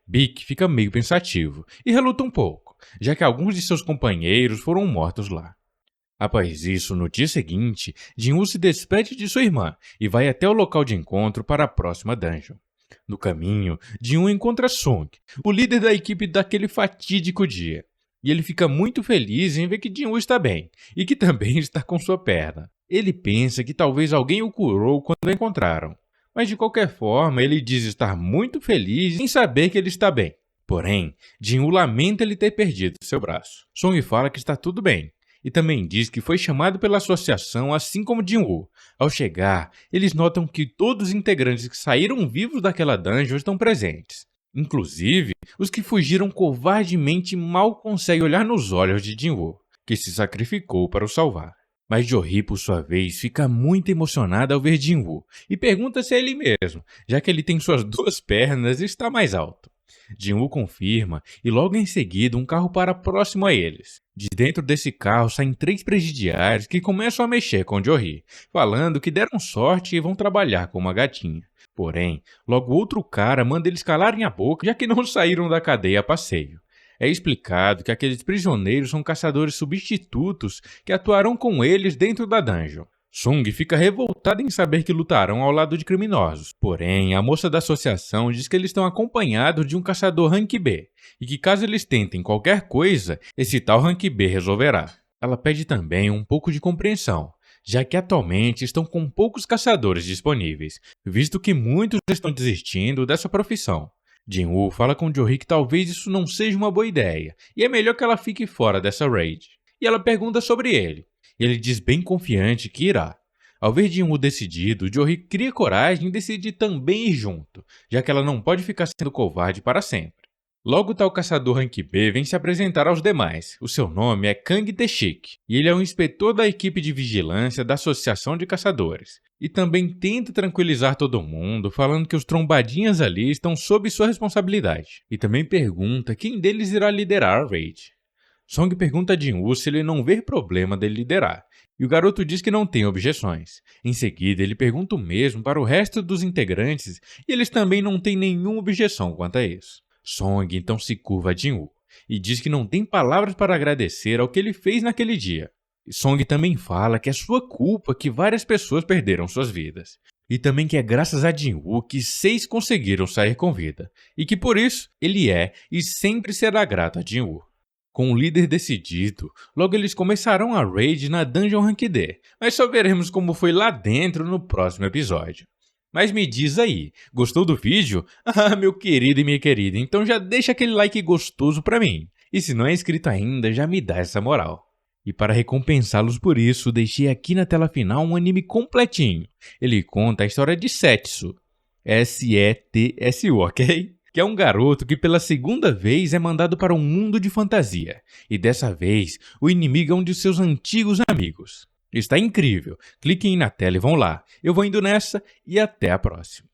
Bic fica meio pensativo e reluta um pouco, já que alguns de seus companheiros foram mortos lá. Após isso, no dia seguinte, Jin-Woo se despede de sua irmã e vai até o local de encontro para a próxima dungeon. No caminho, Jin-Woo encontra Sung, o líder da equipe daquele fatídico dia. E ele fica muito feliz em ver que Jinwoo está bem, e que também está com sua perna. Ele pensa que talvez alguém o curou quando o encontraram, mas de qualquer forma ele diz estar muito feliz em saber que ele está bem. Porém, Jinwoo lamenta ele ter perdido seu braço. Song fala que está tudo bem, e também diz que foi chamado pela associação assim como Jinwoo. Ao chegar, eles notam que todos os integrantes que saíram vivos daquela dungeon estão presentes. Inclusive, os que fugiram covardemente mal conseguem olhar nos olhos de Jinwoo, que se sacrificou para o salvar. Mas Jory, por sua vez, fica muito emocionado ao ver Jinwoo e pergunta se é ele mesmo, já que ele tem suas 2 pernas e está mais alto. Jinwoo confirma e logo em seguida um carro para próximo a eles. De dentro desse carro saem 3 presidiários que começam a mexer com Jory, falando que deram sorte e vão trabalhar com uma gatinha. Porém, logo outro cara manda eles calarem a boca, já que não saíram da cadeia a passeio. É explicado que aqueles prisioneiros são caçadores substitutos que atuarão com eles dentro da dungeon. Sung fica revoltada em saber que lutarão ao lado de criminosos. Porém, a moça da associação diz que eles estão acompanhados de um caçador Rank B, e que caso eles tentem qualquer coisa, esse tal Rank B resolverá. Ela pede também um pouco de compreensão, já que atualmente estão com poucos caçadores disponíveis, visto que muitos estão desistindo dessa profissão. Jinwoo fala com Jory que talvez isso não seja uma boa ideia, e é melhor que ela fique fora dessa raid. E ela pergunta sobre ele. Ele diz bem confiante que irá. Ao ver Jinwoo decidido, Jory cria coragem e decide também ir junto, já que ela não pode ficar sendo covarde para sempre. Logo tal caçador Rank B vem se apresentar aos demais. O seu nome é Kang Tae-shik, e ele é um inspetor da equipe de vigilância da Associação de Caçadores. E também tenta tranquilizar todo mundo, falando que os trombadinhas ali estão sob sua responsabilidade. E também pergunta quem deles irá liderar a raid. Song pergunta a Jinwoo se ele não vê problema dele liderar, e o garoto diz que não tem objeções. Em seguida, ele pergunta o mesmo para o resto dos integrantes e eles também não têm nenhuma objeção quanto a isso. Song então se curva a Jinwoo e diz que não tem palavras para agradecer ao que ele fez naquele dia. Song também fala que é sua culpa que várias pessoas perderam suas vidas. E também que é graças a Jinwoo que 6 conseguiram sair com vida, e que por isso ele é e sempre será grato a Jinwoo. Com o líder decidido, logo eles começarão a raid na Dungeon Rank D, mas só veremos como foi lá dentro no próximo episódio. Mas me diz aí, gostou do vídeo? Ah, meu querido e minha querida, então já deixa aquele like gostoso pra mim. E se não é inscrito ainda, já me dá essa moral. E para recompensá-los por isso, deixei aqui na tela final um anime completinho. Ele conta a história de Setsu, S-E-T-S-U, ok? Que é um garoto que pela segunda vez é mandado para um mundo de fantasia. E dessa vez, o inimigo é um de seus antigos amigos. Está incrível. Cliquem na tela e vão lá. Eu vou indo nessa e até a próxima.